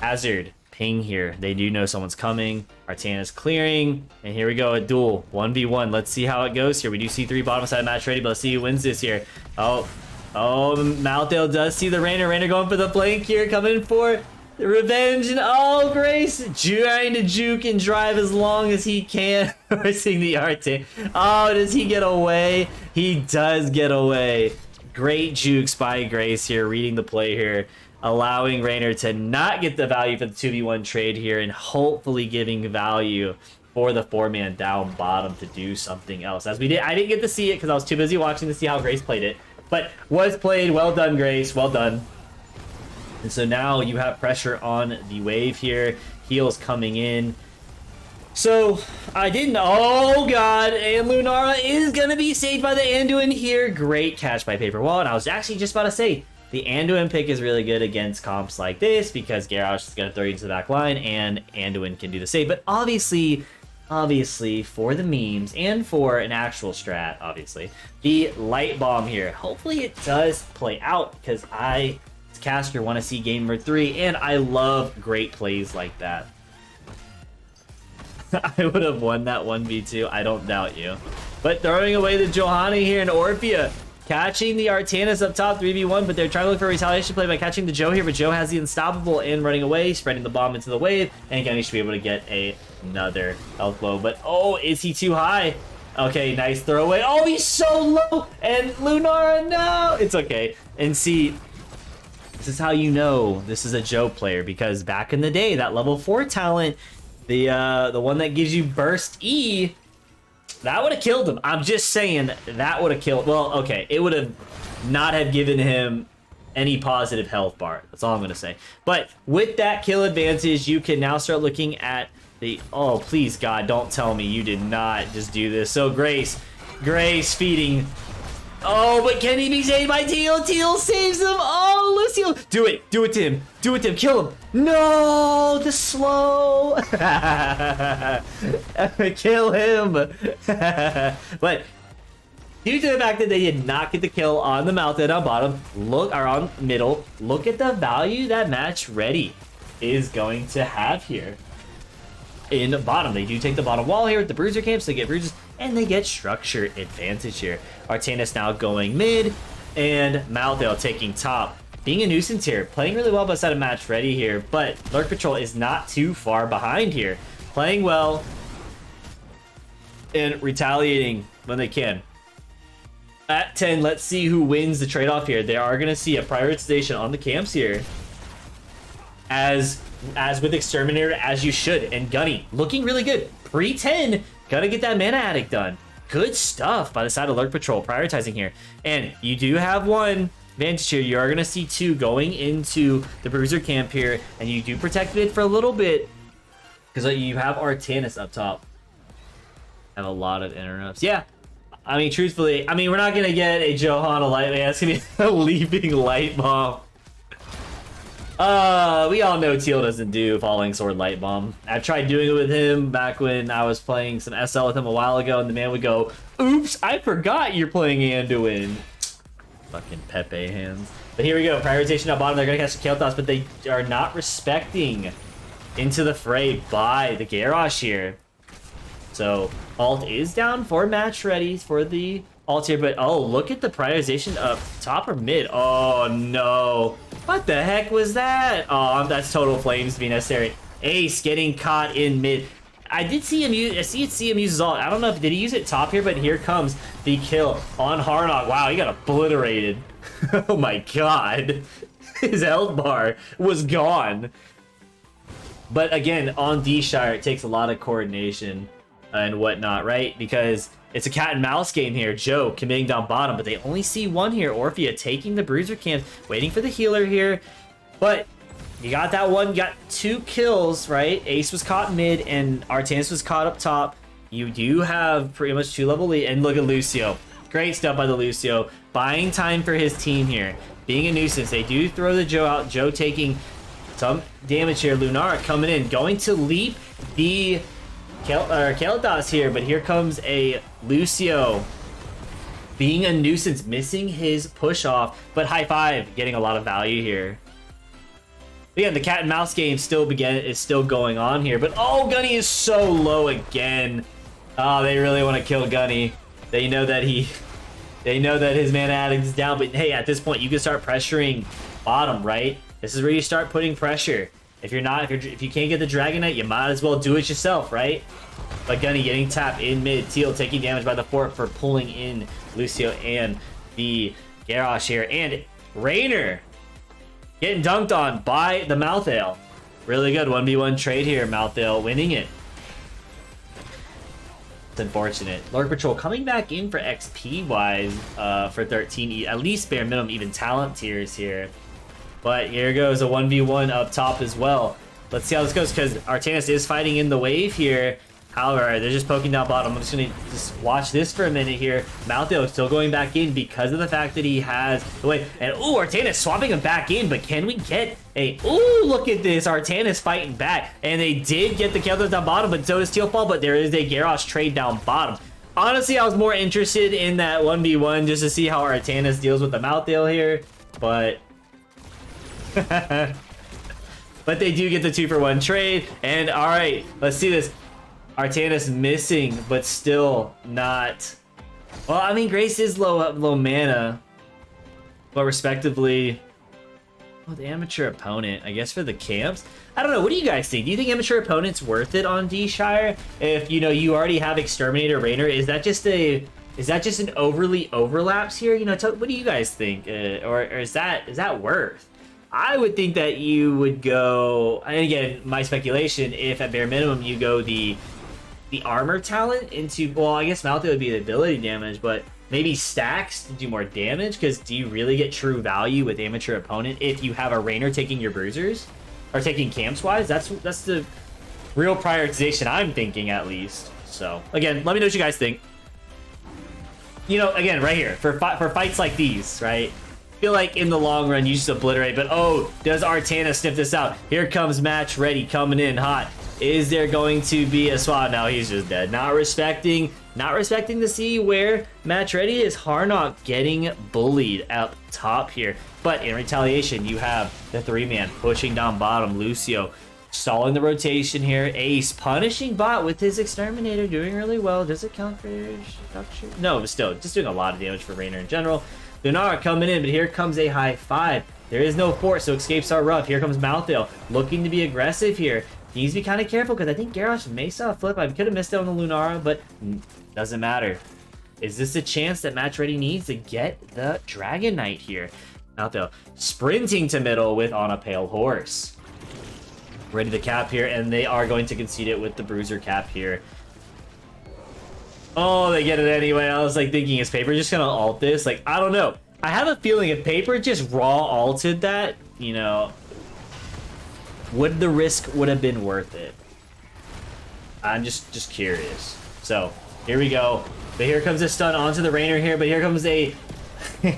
Hazard ping here. They do know someone's coming. Artanis clearing. And here we go, a duel. 1v1. Let's see how it goes here. We do see 3 bottom side Match Ready, but let's see who wins this here. Oh, Malthael does see the Rainer. Rainer going for the flank here, coming for the revenge. And oh, Grace trying to juke and drive as long as he can. We're seeing the Artanis. Oh, does he get away? He does get away. Great jukes by Grace here, reading the play here, allowing Rainer to not get the value for the 2v1 trade here, and hopefully giving value for the 4-man down bottom to do something else. As we did, I didn't get to see it because I was too busy watching to see how Grace played it, but was played. Well done, Grace. Well done. And so now you have pressure on the wave here. Heals coming in. So, I didn't... Oh, God. And Lunara is going to be saved by the Anduin here. Great catch by Paper Wall. And I was actually just about to say, the Anduin pick is really good against comps like this because Garrosh is going to throw you into the back line and Anduin can do the save. But obviously, for the memes and for an actual strat, obviously, the Light Bomb here. Hopefully it does play out because I, as caster, want to see game number 3. And I love great plays like that. I would have won that 1v2, I don't doubt you. But throwing away the Johanna here, and Orphea catching the Artanis up top 3v1, but they're trying to look for a retaliation play by catching the Joe here, but Joe has the Unstoppable and running away, spreading the bomb into the wave, and again, he should be able to get another health blow. But oh, is he too high? Okay, nice throwaway. Oh, he's so low, and Lunara, no! It's okay. And see, this is how you know this is a Joe player, because back in the day, that level 4 talent, the one that gives you burst E, that would have killed him. I'm just saying that would have killed. Well, okay, it would have not have given him any positive health bar. That's all I'm gonna say. But with that kill advantage, you can now start looking at the. Oh, please God, don't tell me you did not just do this. So Grace feeding. Oh, but can he be saved by Teal? Teal saves him. Oh, Lucio. Do it to him. Kill him. No, the slow. Kill him. But due to the fact that they did not get the kill on the mouth and on bottom, on middle, look at the value that Match Ready is going to have here. In the bottom, they do take the bottom wall here with the bruiser camps. They get bruises and they get structure advantage here. Artanis now going mid and Malthael taking top. Being a nuisance here, playing really well by the side of Match Ready here, but Lurk Patrol is not too far behind here. Playing well and retaliating when they can. At 10, let's see who wins the trade-off here. They are going to see a prioritization on the camps here. As with Exterminator, as you should. And Gunny, looking really good. Pre-10, gotta get that Mana Addict done. Good stuff by the side of Lurk Patrol, prioritizing here. And you do have one advantage here. You are going to see 2 going into the Bruiser camp here. And you do protect mid for a little bit. Because you have Artanis up top. Have a lot of interrupts. Yeah. I mean, truthfully, we're not going to get a Johanna Light Man. It's going to be a Leaping Light Bomb. We all know Teal doesn't do Falling Sword Light Bomb. I tried doing it with him back when I was playing some SL with him a while ago, and the man would go, "Oops, I forgot you're playing Anduin." Fucking Pepe hands. But here we go, prioritization at bottom. They're gonna catch the kill toss, but they are not respecting into the fray by the Garrosh here. So alt is down for Match Ready for the alt here, but oh, look at the prioritization up top or mid. Oh no. What the heck was that? Oh, that's total flames to be necessary. Ace getting caught in mid. I did see him use, see him use his ult. I don't know if, did he use it top here, but here comes the kill on Harnock. Wow, he got obliterated. Oh my God. His health bar was gone. But again, on D-Shire, it takes a lot of coordination and whatnot, right? Because it's a cat and mouse game here. Joe committing down bottom, but they only see one here. Orphea taking the bruiser camp, waiting for the healer here. But You got that one, you got 2 kills, right? Ace was caught mid and Artanis was caught up top. You do have pretty much 2 level lead. And look at Lucio. Great stuff by the Lucio. Buying time for his team here. Being a nuisance. They do throw the Joe out. Joe taking some damage here. Lunara coming in. Going to leap the Kaladas here. But here comes a Lucio. Being a nuisance. Missing his push off. But high five. Getting a lot of value here. Again, the cat and mouse game is still going on here. But oh, Gunny is so low again. Oh, they really want to kill Gunny. They know that his mana addict is down. But hey, at this point, you can start pressuring bottom, right? This is where you start putting pressure. If you can't get the Dragon Knight, you might as well do it yourself, right? But Gunny getting tapped in mid. Teal taking damage by the fort for pulling in Lucio and the Garrosh here. And Raynor getting dunked on by the Malthael. Really good 1v1 trade here. Malthael winning it. It's unfortunate. Lurk Patrol coming back in for XP wise for 13. At least bare minimum even talent tiers here. But here goes a 1v1 up top as well. Let's see how this goes because Artanis is fighting in the wave here. However, they're just poking down bottom. I'm just going to watch this for a minute here. Malthael still going back in because of the fact that he has the wave. And ooh, Artanis swapping him back in. But can we get a... Ooh, look at this. Artanis fighting back. And they did get the Kelders down bottom, but so does Tealfall. But there is a Garrosh trade down bottom. Honestly, I was more interested in that 1v1 just to see how Artanis deals with the Malthael here. But... but they do get the 2-for-1 trade. And all right, let's see this. Artanis missing, but still not. Well, I mean, Grace is low mana, but respectively, well, the amateur opponent, I guess for the camps. I don't know. What do you guys think? Do you think amateur opponent's worth it on D-Shire? If you already have Exterminator Raynor, is that just an overly overlaps here? What do you guys think? Or is that worth? I would think that you would go, and again, my speculation, if at bare minimum you go the armor talent into, well, I guess Malthael would be the ability damage, but maybe stacks to do more damage, because do you really get true value with amateur opponent if you have a Raynor taking your bruisers? Or taking camps wise? That's the real prioritization I'm thinking, at least. So, again, let me know what you guys think. Again, right here, for fights like these, right? I feel like in the long run you just obliterate, but oh, does Artanis sniff this out? Here comes Match Ready coming in hot. Is there going to be a swap? No, he's just dead. Not respecting to see where Match Ready is. Harnock getting bullied up top here. But in retaliation, you have the 3-man pushing down bottom. Lucio stalling the rotation here. Ace punishing bot with his Exterminator, doing really well. Does it count for structure? No, but still, just doing a lot of damage for Raynor in general. Lunara coming in, but here comes a high five. There is no fort, so escapes are rough. Here comes Malthael, looking to be aggressive here. Needs to be kind of careful, because I think Garrosh may saw a flip. I could have missed out on the Lunara, but doesn't matter. Is this a chance that Match Ready needs to get the Dragon Knight here? Malthael sprinting to middle with On a Pale Horse. Ready to cap here, and they are going to concede it with the Bruiser cap here. Oh, they get it anyway. I was like thinking, is Paper just gonna ult this? Like, I don't know. I have a feeling if Paper just raw ulted that, would the risk would have been worth it? I'm just curious. So here we go. But here comes a stun onto the Raynor here. But here comes a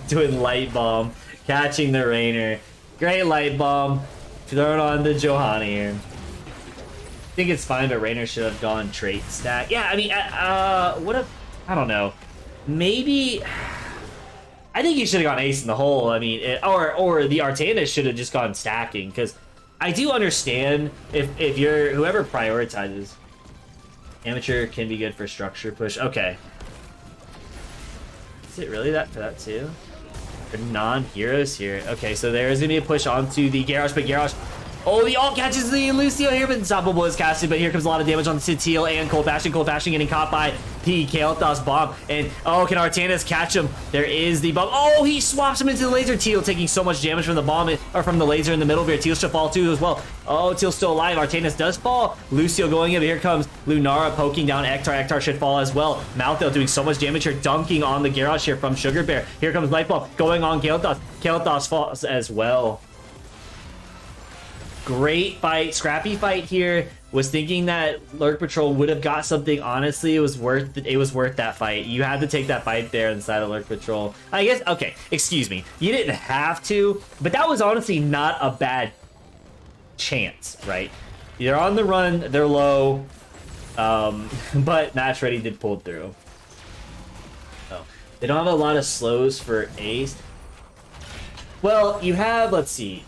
doing light bomb, catching the Raynor. Great light bomb, thrown on the Johanna here. I think it's fine, but Raynor should have gone trait stack. Yeah, I mean, I don't know. Maybe, I think he should have gone ace in the hole. I mean, or the Artanis should have just gone stacking, because I do understand if you're, whoever prioritizes. Amateur can be good for structure push. Okay. Is it really that for that too? For non-heroes here. Okay, so there is going to be a push onto the Garrosh, but Garrosh... Oh, the ult catches the Lucio here, but Unstoppable is casted, but here comes a lot of damage on Teal and Cold Fashion. Cold Fashion getting caught by the Kael'thas bomb. And, oh, can Artanis catch him? There is the bomb. Oh, he swaps him into the laser. Teal taking so much damage from the bomb, or from the laser in the middle here. Teal should fall too as well. Oh, Teal's still alive. Artanis does fall. Lucio going in, but here comes Lunara poking down Ektar. Ektar should fall as well. Malthael doing so much damage here, dunking on the Garrosh here from Sugar Bear. Here comes Light Bulb going on Kael'thas. Kael'thas falls as well. great fight, scrappy fight here. Was thinking that Lurk Patrol would have got something. Honestly, it was worth that fight. You had to take that fight there inside of Lurk Patrol. I guess, okay, excuse me. You didn't have to, but that was honestly not a bad chance, right? They're on the run, they're low, but Match Ready did pull through. So they don't have a lot of slows for Ace. Well, you have, let's see.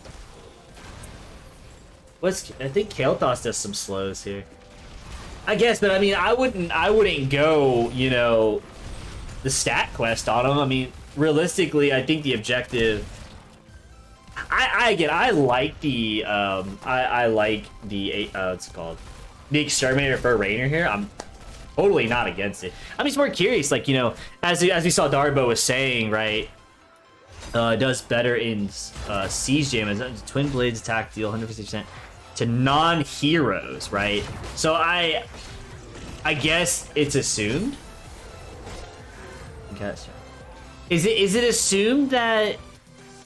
I think Kael'Thas does some slows here. I guess, but I mean, I wouldn't go, you know, the stat quest on him. I mean, realistically, I think the objective. I like the what's it called, the Exterminator for Raynor here. I'm totally not against it. I'm just more curious, like, you know, as we saw Darbo was saying, right? Does better in Siege Jam as Twin Blades attack deal 150% to non-heroes, right? So I guess it's assumed. Okay. Is it assumed that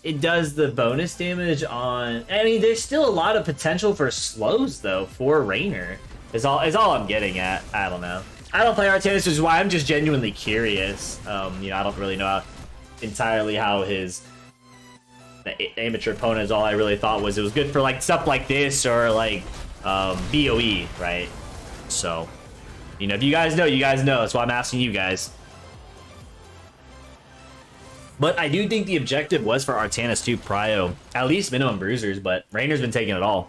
it does the bonus damage on? I mean, there's still a lot of potential for slows though for Raynor. Is all I'm getting at. I don't know. I don't play Artanis, which is why I'm just genuinely curious. You know, I don't really know entirely how his amateur opponent is. All I really thought was it was good for like stuff like this or like BOE, right? So, you know, if you guys know, you guys know. That's why I'm asking you guys. But I do think the objective was for Artanis to prio at least minimum bruisers, but Raynor's been taking it all.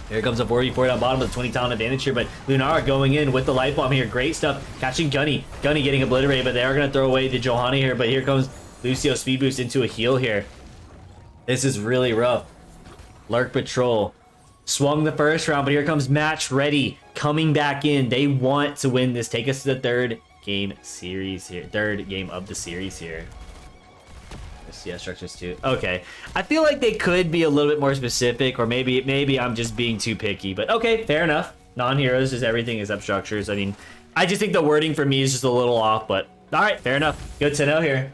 Here comes a 4v4 down bottom with a 20 talent advantage here, but Lunara going in with the light bomb here. Great stuff. Catching Gunny. Gunny getting obliterated, but they are going to throw away the Johanna here, but here comes Lucio speed boost into a heal here. This is really rough. Lurk Patrol swung the first round, but here comes Match Ready coming back in. They want to win this. Take us to the third game series here. Third game of the series here. Yeah, structures too. Okay, I feel like they could be a little bit more specific, or maybe I'm just being too picky. But okay, fair enough. Non-heroes is everything except structures. I mean, I just think the wording for me is just a little off. But all right, fair enough. Good to know here.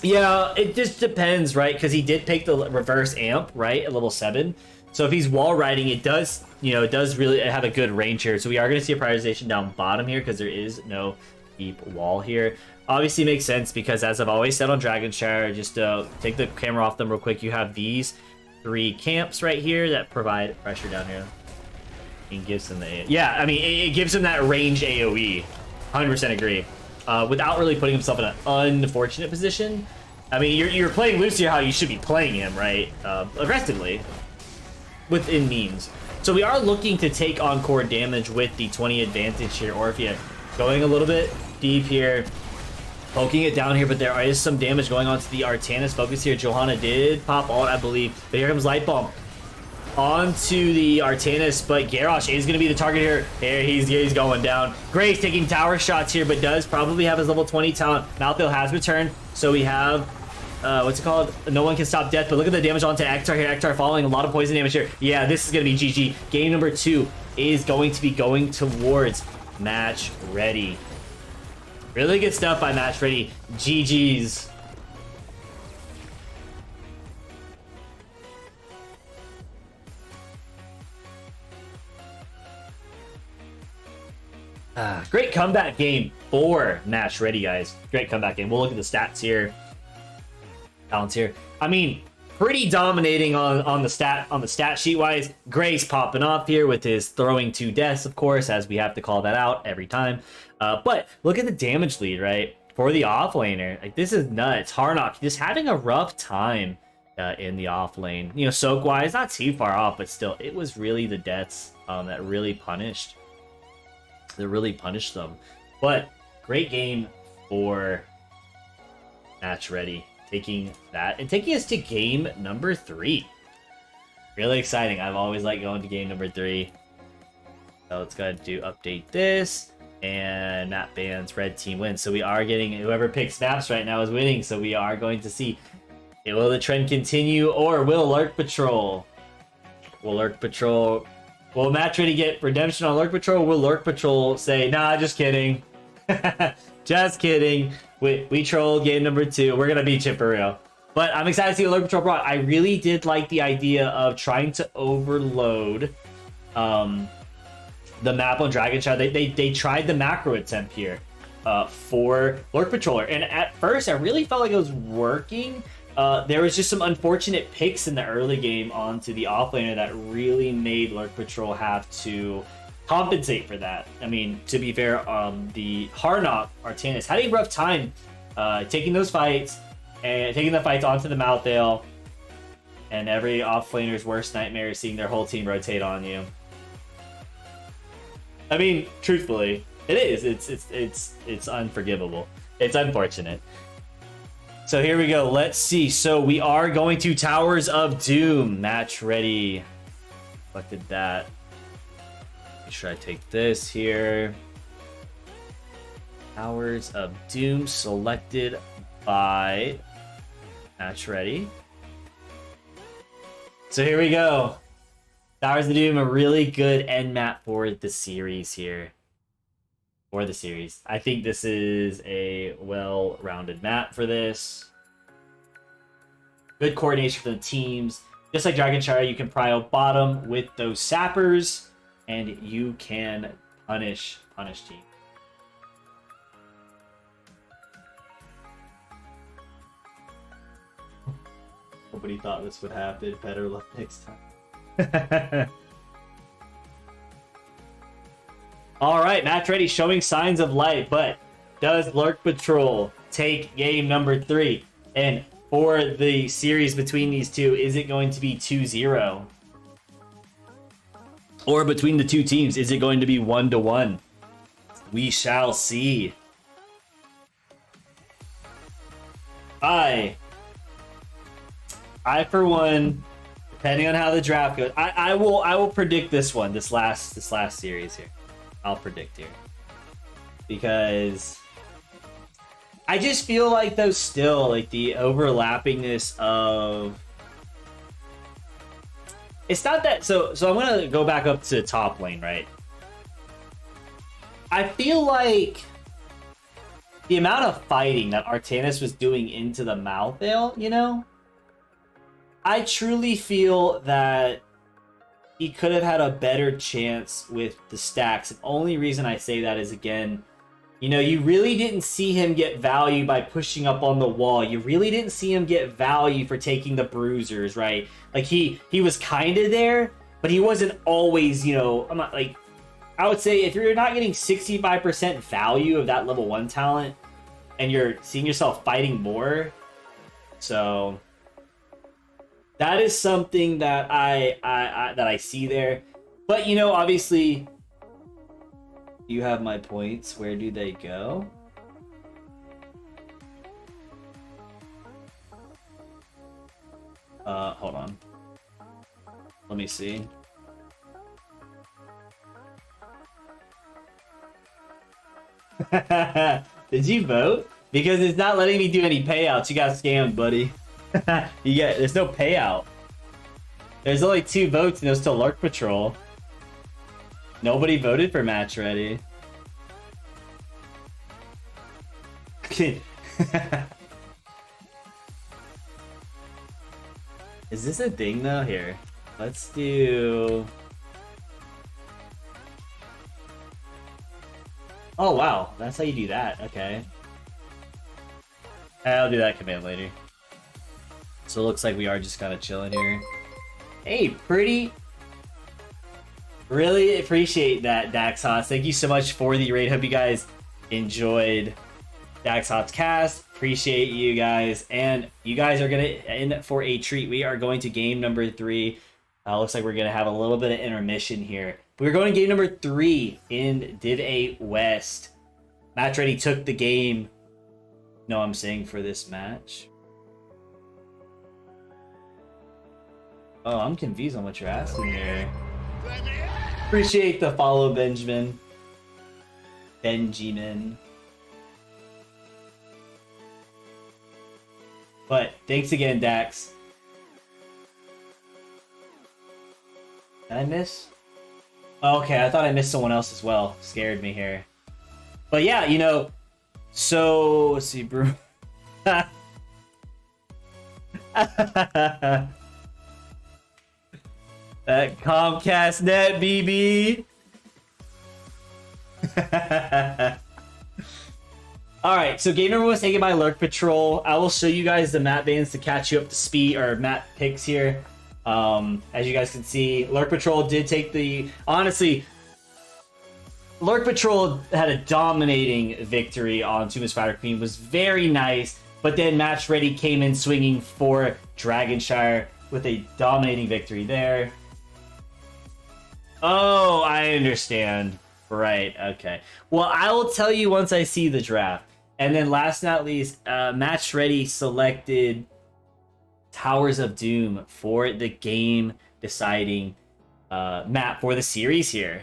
Yeah, it just depends, right? Because he did pick the reverse amp, right, at level 7. So if he's wall riding, it does, you know, it does really have a good range here. So we are going to see a prioritization down bottom here because there is no deep wall here. Obviously makes sense because, as I've always said on Dragon Shower, just take the camera off them real quick. You have these 3 camps right here that provide pressure down here. And gives them the... Yeah, I mean, it gives him that range AoE. 100% agree. Without really putting himself in an unfortunate position. I mean, you're playing Lucio how you should be playing him, right? Aggressively. Within means. So we are looking to take on core damage with the 20 advantage here. Orphea going a little bit deep here. Poking it down here, but there is some damage going on to the Artanis focus here. Johanna did pop ult, I believe. But here comes Light Bomb onto the Artanis, but Garrosh is going to be the target here. Here, he's going down. Grace taking tower shots here, but does probably have his level 20 talent. Malthil has returned, so we have... what's it called? No one can stop death, but look at the damage onto Ektar here. Ektar following a lot of poison damage here. Yeah, this is going to be GG. Game number 2 is going to be going towards Match Ready. Really good stuff by Match Ready. GG's. Great comeback game for Match Ready, guys. Great comeback game. We'll look at the stats here. Talents here. I mean, pretty dominating on the stat sheet wise. Grace popping off here with his throwing 2 deaths, of course, as we have to call that out every time. But look at the damage lead, right? For the offlaner. Like, this is nuts. Harnock just having a rough time in the off lane. You know, soak wise, not too far off, but still, it was really the deaths that really punished. That really punished them. But great game for Match Ready. Taking that and taking us to game number 3. Really exciting. I've always liked going to game number 3. So let's go ahead and do update this. And map bans, red team wins. So we are getting, whoever picks maps right now is winning. So we are going to see, will the trend continue or will Lurk Patrol? Will Match Ready get redemption on Lurk Patrol? Or will Lurk Patrol say, nah, just kidding. Just kidding. We trolled game number 2. We're going to beat you for real. But I'm excited to see what Lurk Patrol brought. I really did like the idea of trying to overload the map on Dragon Child. They tried the macro attempt here for Lurk Patroller. And at first, I really felt like it was working. There was just some unfortunate picks in the early game onto the offlaner that really made Lurk Patrol have to compensate for that. I mean, to be fair, the Harnock Artanis had a rough time taking those fights and taking the fights onto the Malthael, and every offlaner's worst nightmare is seeing their whole team rotate on you. I mean, truthfully, it is. It's unforgivable. It's unfortunate. So here we go. Let's see. So we are going to Towers of Doom. Match ready. Selected that. Make sure I take this here. Towers of Doom selected by Match ready. So here we go. Towers of Doom, a really good end map for the series here. For the series. I think this is a well-rounded map for this. Good coordination for the teams. Just like Dragon Chara, you can prio bottom with those sappers, and you can punish team. Nobody thought this would happen. Better luck next time. All right, match ready, showing signs of life, but does Lurk Patrol take game number 3? And for the series between these two, is it going to be 2-0? Or between the two teams, is it going to be 1-1? We shall see. I for one, depending on how the draft goes, I will predict this one, this last series here. I'll predict here, because I just feel like though still like the overlappingness of it's not that so I'm gonna go back up to top lane, right? I feel like the amount of fighting that Artanis was doing into the Malthael, you know, I truly feel that he could have had a better chance with the stacks. The only reason I say that is, again, you know, you really didn't see him get value by pushing up on the wall. You really didn't see him get value for taking the bruisers, right? Like, he was kind of there, but he wasn't always, you know, I'm not like, I would say if you're not getting 65% value of that level 1 talent and you're seeing yourself fighting more, so that is something that I see there. But, you know, obviously, you have my points. Where do they go? Hold on. Let me see. Did you vote? Because it's not letting me do any payouts. You got scammed, buddy. There's no payout. There's only 2 votes and it was to Lurk Patrol. Nobody voted for match ready. Is this a thing though? Here, let's do. Oh wow, that's how you do that. Okay, I'll do that command later. So it looks like we are just kind of chilling here. Hey, pretty. Really appreciate that, Dax Hots. Thank you so much for the raid. Hope you guys enjoyed Dax Hots cast. Appreciate you guys. And you guys are going to in for a treat. We are going to game number 3. Looks like we're going to have a little bit of intermission here. We're going to game number 3 in Div 8 West. Match ready took the game. No, I'm saying for this match. Oh, I'm confused on what you're asking here. Appreciate the follow, Benjamin. But thanks again, Dax. Did I miss? Oh, okay, I thought I missed someone else as well. Scared me here. But yeah, you know, so let's see, bro. That Comcast net, BB. Alright, so game number was taken by Lurk Patrol. I will show you guys the map bans to catch you up to speed, or map picks here. As you guys can see, Lurk Patrol did take the... Honestly, Lurk Patrol had a dominating victory on Tomb of Spider Queen. Was very nice, but then Match Ready came in swinging for Dragonshire with a dominating victory there. Oh, I understand. Right, okay. Well, I will tell you once I see the draft. And then last but not least, Match Ready selected Towers of Doom for the game deciding map for the series here.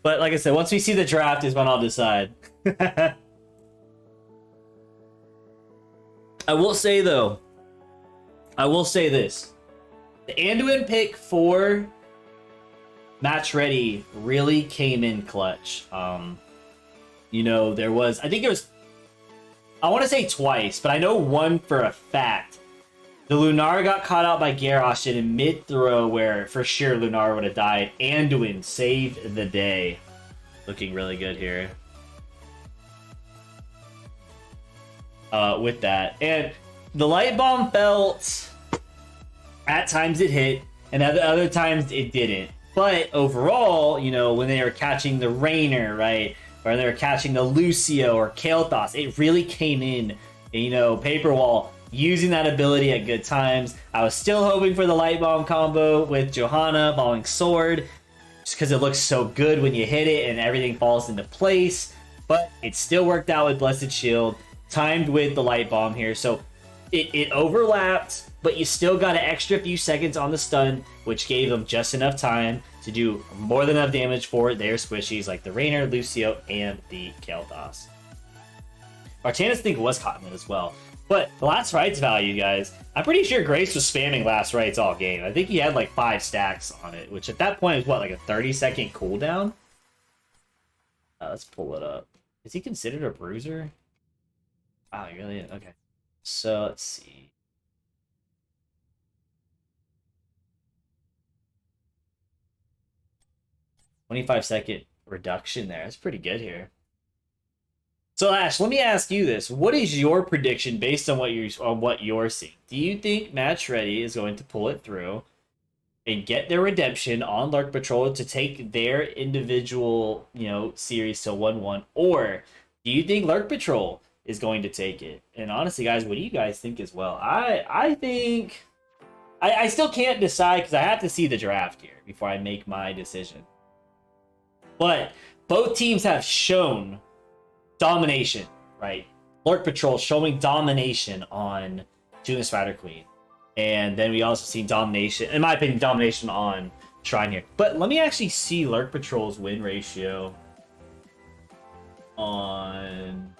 But like I said, once we see the draft is when I'll decide. I will say though, I will say this. The Anduin pick for Match Ready really came in clutch. You know, there was, I think it was, I want to say twice, but I know one for a fact. The Lunar got caught out by Garrosh in mid-throw where for sure Lunar would have died. Anduin saved the day. Looking really good here. With that. And the light bomb felt... At times it hit, and other times it didn't. But overall, you know, when they were catching the Rainer, right? Or they were catching the Lucio or Kael'thas, it really came in. And, you know, Paperwall using that ability at good times. I was still hoping for the light bomb combo with Johanna falling sword, just because it looks so good when you hit it and everything falls into place. But it still worked out with Blessed Shield, timed with the light bomb here. So it overlapped, but you still got an extra few seconds on the stun, which gave them just enough time to do more than enough damage for their squishies like the Rainer, Lucio, and the Kael'thas. Artanis, I think, was caught in it as well. But the last rights value, guys, I'm pretty sure Grace was spamming last rights all game. I think he had like 5 stacks on it, which at that point is what, like a 30-second cooldown? Let's pull it up. Is he considered a bruiser? Ah, he really is. Okay. So let's see. $25-second reduction there. That's pretty good here. So Ash, let me ask you this: what is your prediction based on what you're seeing? Do you think Match Ready is going to pull it through and get their redemption on Lurk Patrol to take their individual, you know, series to 1-1, or do you think Lurk Patrol is going to take it? And honestly, guys, what do you guys think as well? I think I still can't decide because I have to see the draft here before I make my decision. But both teams have shown domination, right? Lurk Patrol showing domination on Tomb of Spider Queen. And then we also see domination, in my opinion, domination on Shrine here. But let me actually see Lurk Patrol's win ratio on...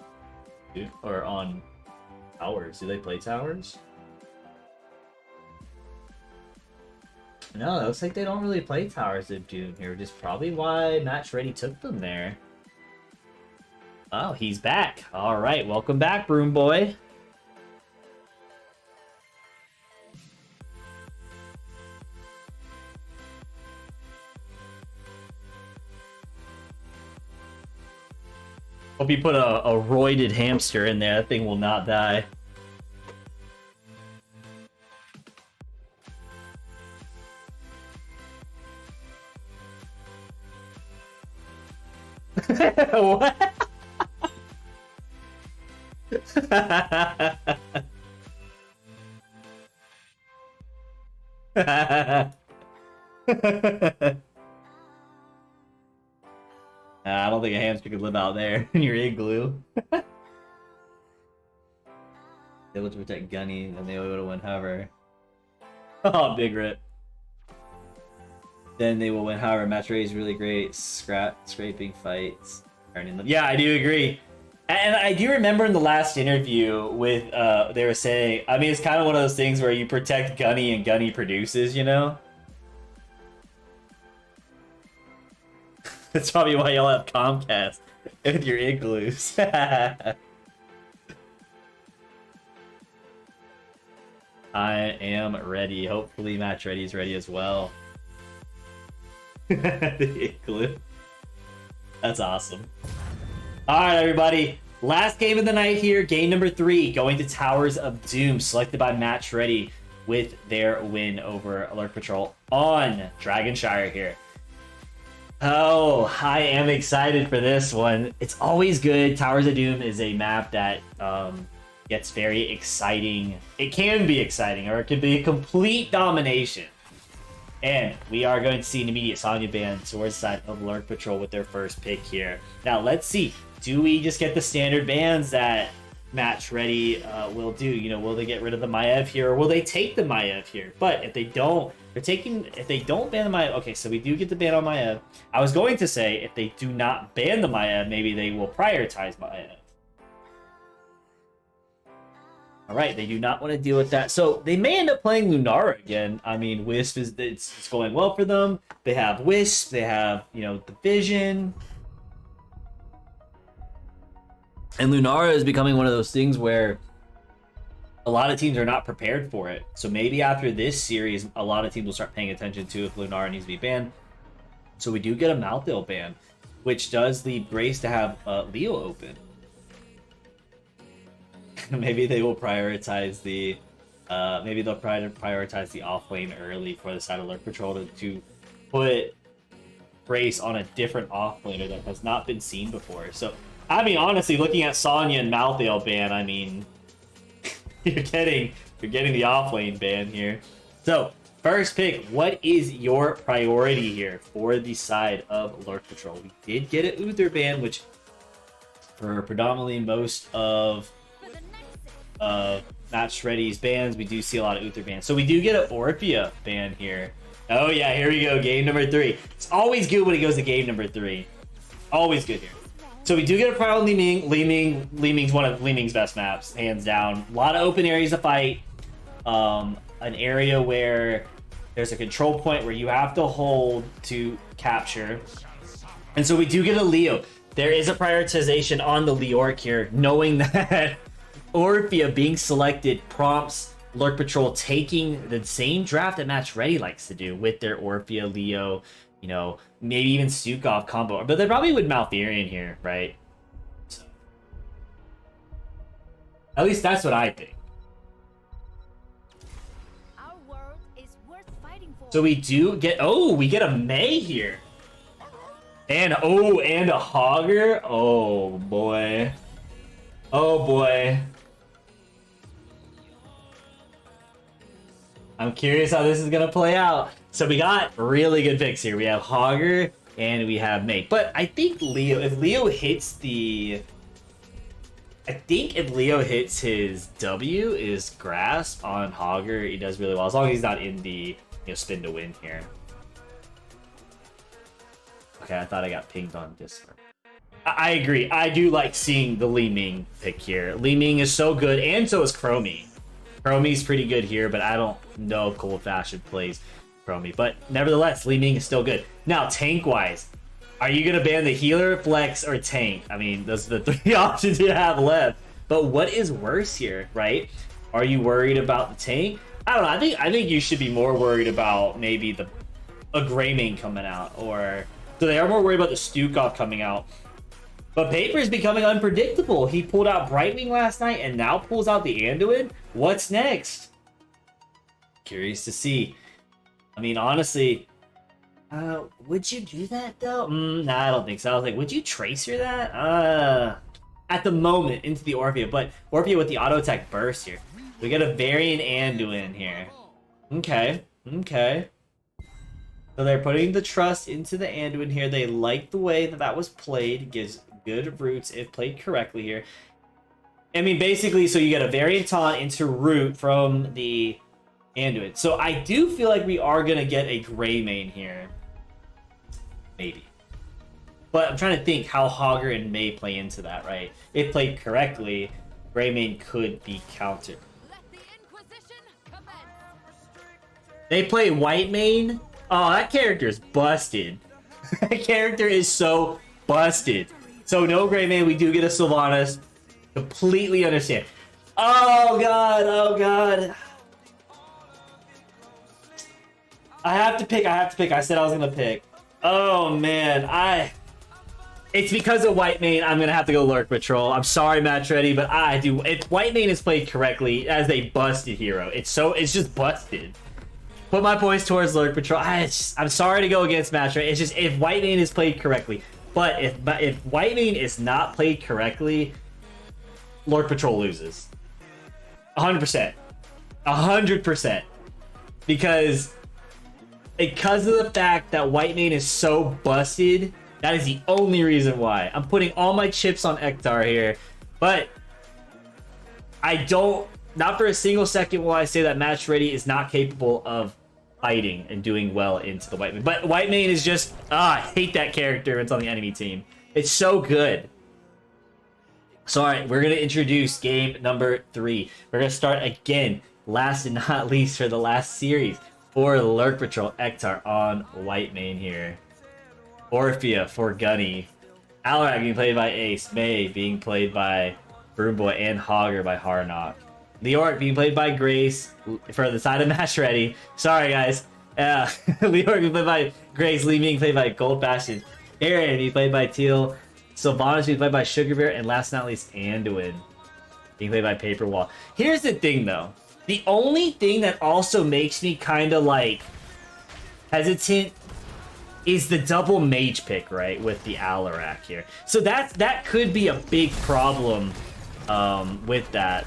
or on Towers. Do they play Towers? No, it looks like they don't really play Towers of Doom here, which is probably why Match Ready took them there. Oh, he's back. All right, welcome back, Broom Boy. Hope you put a roided hamster in there. That thing will not die. What? I don't think a hamster could live out there in your igloo. Able to protect Gunny, and they would have won however. Oh, big rip. Then they will win however. Match Ready is really great. Scraping fights. Yeah, I do agree. And I do remember in the last interview with they were saying, I mean, it's kind of one of those things where you protect Gunny and Gunny produces, you know? That's probably why y'all have Comcast with your igloos. I am ready. Hopefully Match Ready is ready as well. The igloo. That's awesome. Alright, everybody. Last game of the night here. Game number 3. Going to Towers of Doom. Selected by Match Ready with their win over Lurk Patrol on Dragonshire here. Oh, I am excited for this one. It's always good. Towers of Doom is a map that gets very exciting. It can be exciting, or it can be a complete domination. And we are going to see an immediate Sonya ban towards the side of Lurk Patrol with their first pick here. Now, let's see. Do we just get the standard bans that Match Ready will do? You know, will they get rid of the Maiev here, or will they take the Maiev here? But if they don't, if they don't ban the Maiev, okay, so we do get the ban on Maiev. I was going to say, if they do not ban the Maiev, maybe they will prioritize Maiev. Alright, they do not want to deal with that. So they may end up playing Lunara again. I mean, Wisp is it's going well for them. They have Wisp, they have, you know, the Vision. And Lunara is becoming one of those things where a lot of teams are not prepared for it. So maybe after this series, a lot of teams will start paying attention to if Lunara needs to be banned. So we do get a Malthael ban, which does leave Grace to have Leo open. Maybe they will prioritize the maybe they'll prioritize the off lane early for the side of Lurk Patrol to put Grace on a different off laner that has not been seen before. So I mean, honestly, looking at Sonya and Malthael ban, I mean, you're getting the off lane ban here. So first pick, what is your priority here for the side of Lurk Patrol? We did get an Uther ban, which for predominantly most of Match Ready's bans, we do see a lot of Uther bans. So we do get an Orphea ban here. Oh yeah, here we go, game number 3. It's always good when it goes to game number 3. Always good here. So we do get a Primal on Li Ming. Li Ming's one of Li Ming's best maps, hands down. A lot of open areas to fight. An area where there's a control point where you have to hold to capture. And so we do get a Leo. There is a prioritization on the Lurk here, knowing that Orphea being selected prompts Lurk Patrol taking the same draft that Match Ready likes to do with their Orphea, Leo, you know, maybe even Stukov combo. But they probably would Malfurion here, right? So, at least that's what I think. Our world is worth fighting for. So we do get, oh, we get a Mei here. And, oh, and a Hogger. Oh, boy. Oh, boy. I'm curious how this is going to play out. So we got really good picks here. We have Hogger and we have Mei. But I think Leo, if Leo hits the... I think if Leo hits his W is Grasp on Hogger, he does really well. As long as he's not in the, you know, spin to win here. Okay, I thought I got pinged on Discord. I agree. I do like seeing the Li Ming pick here. Li Ming is so good, and so is Chromie. Chromie's pretty good here, but I don't know if Cold Fashion plays Chromie. But nevertheless, Li Ming is still good. Now, tank-wise, are you going to ban the healer, flex, or tank? I mean, those are the 3 options you have left. But what is worse here, right? Are you worried about the tank? I don't know. I think you should be more worried about maybe a Greymane coming out. Or so they are more worried about the Stukov coming out. But Paper is becoming unpredictable. He pulled out Brightwing last night and now pulls out the Anduin. What's next? Curious to see. I mean, honestly, would you do that though? Nah, I don't think so. I was like, would you Tracer that? At the moment, into the Orphea, but Orphea with the auto attack burst here. We got a Variant Anduin here. Okay, okay. So they're putting the trust into the Anduin here. They like the way that was played. It gives good roots if played correctly here. I mean, basically, so you get a Variant Taunt into root from the Anduin. So I do feel like we are going to get a Greymane here. Maybe. But I'm trying to think how Hogger and May play into that, right? If played correctly, Greymane could be countered. Let the Inquisition commence. They play Whitemane. Oh, that character is busted. That character is so busted. So no Greymane, we do get a Sylvanas. Completely understand. Oh god, oh god. I have to pick. I said I was gonna pick. Oh man, it's because of Whitemane, I'm gonna have to go Lurk Patrol. I'm sorry, Match Ready, but I do. If Whitemane is played correctly as a busted hero, it's just busted. Put my points towards Lurk Patrol. I'm sorry to go against Match Ready. It's just if Whitemane is played correctly, but if Whitemane is not played correctly, Lurk Patrol loses. 100%. 100%. Because of the fact that Whitemane is so busted, that is the only reason why. I'm putting all my chips on Ektar here, but I don't, not for a single second will I say that Match Ready is not capable of fighting and doing well into the Whitemane. But Whitemane is just, I hate that character when it's on the enemy team. It's so good. So, alright, we're going to introduce game number 3. We're going to start again, last and not least for the last series, for Lurk Patrol. Ektar on Whitemane here. Orphea for Gunny. Alarak being played by Ace. May being played by Broomboy, and Hogger by Harnock. Leoric being played by Grace for the side of Match Ready. Sorry, guys. Leoric being played by Grace. Lee being played by Gold Bastion. Aaron being played by Teal. Sylvanas being played by Sugar Bear. And last but not least, Anduin being played by Paper Wall. Here's the thing, though. The only thing that also makes me kind of, like, hesitant is the double mage pick, right, with the Alarak here. So that could be a big problem with that.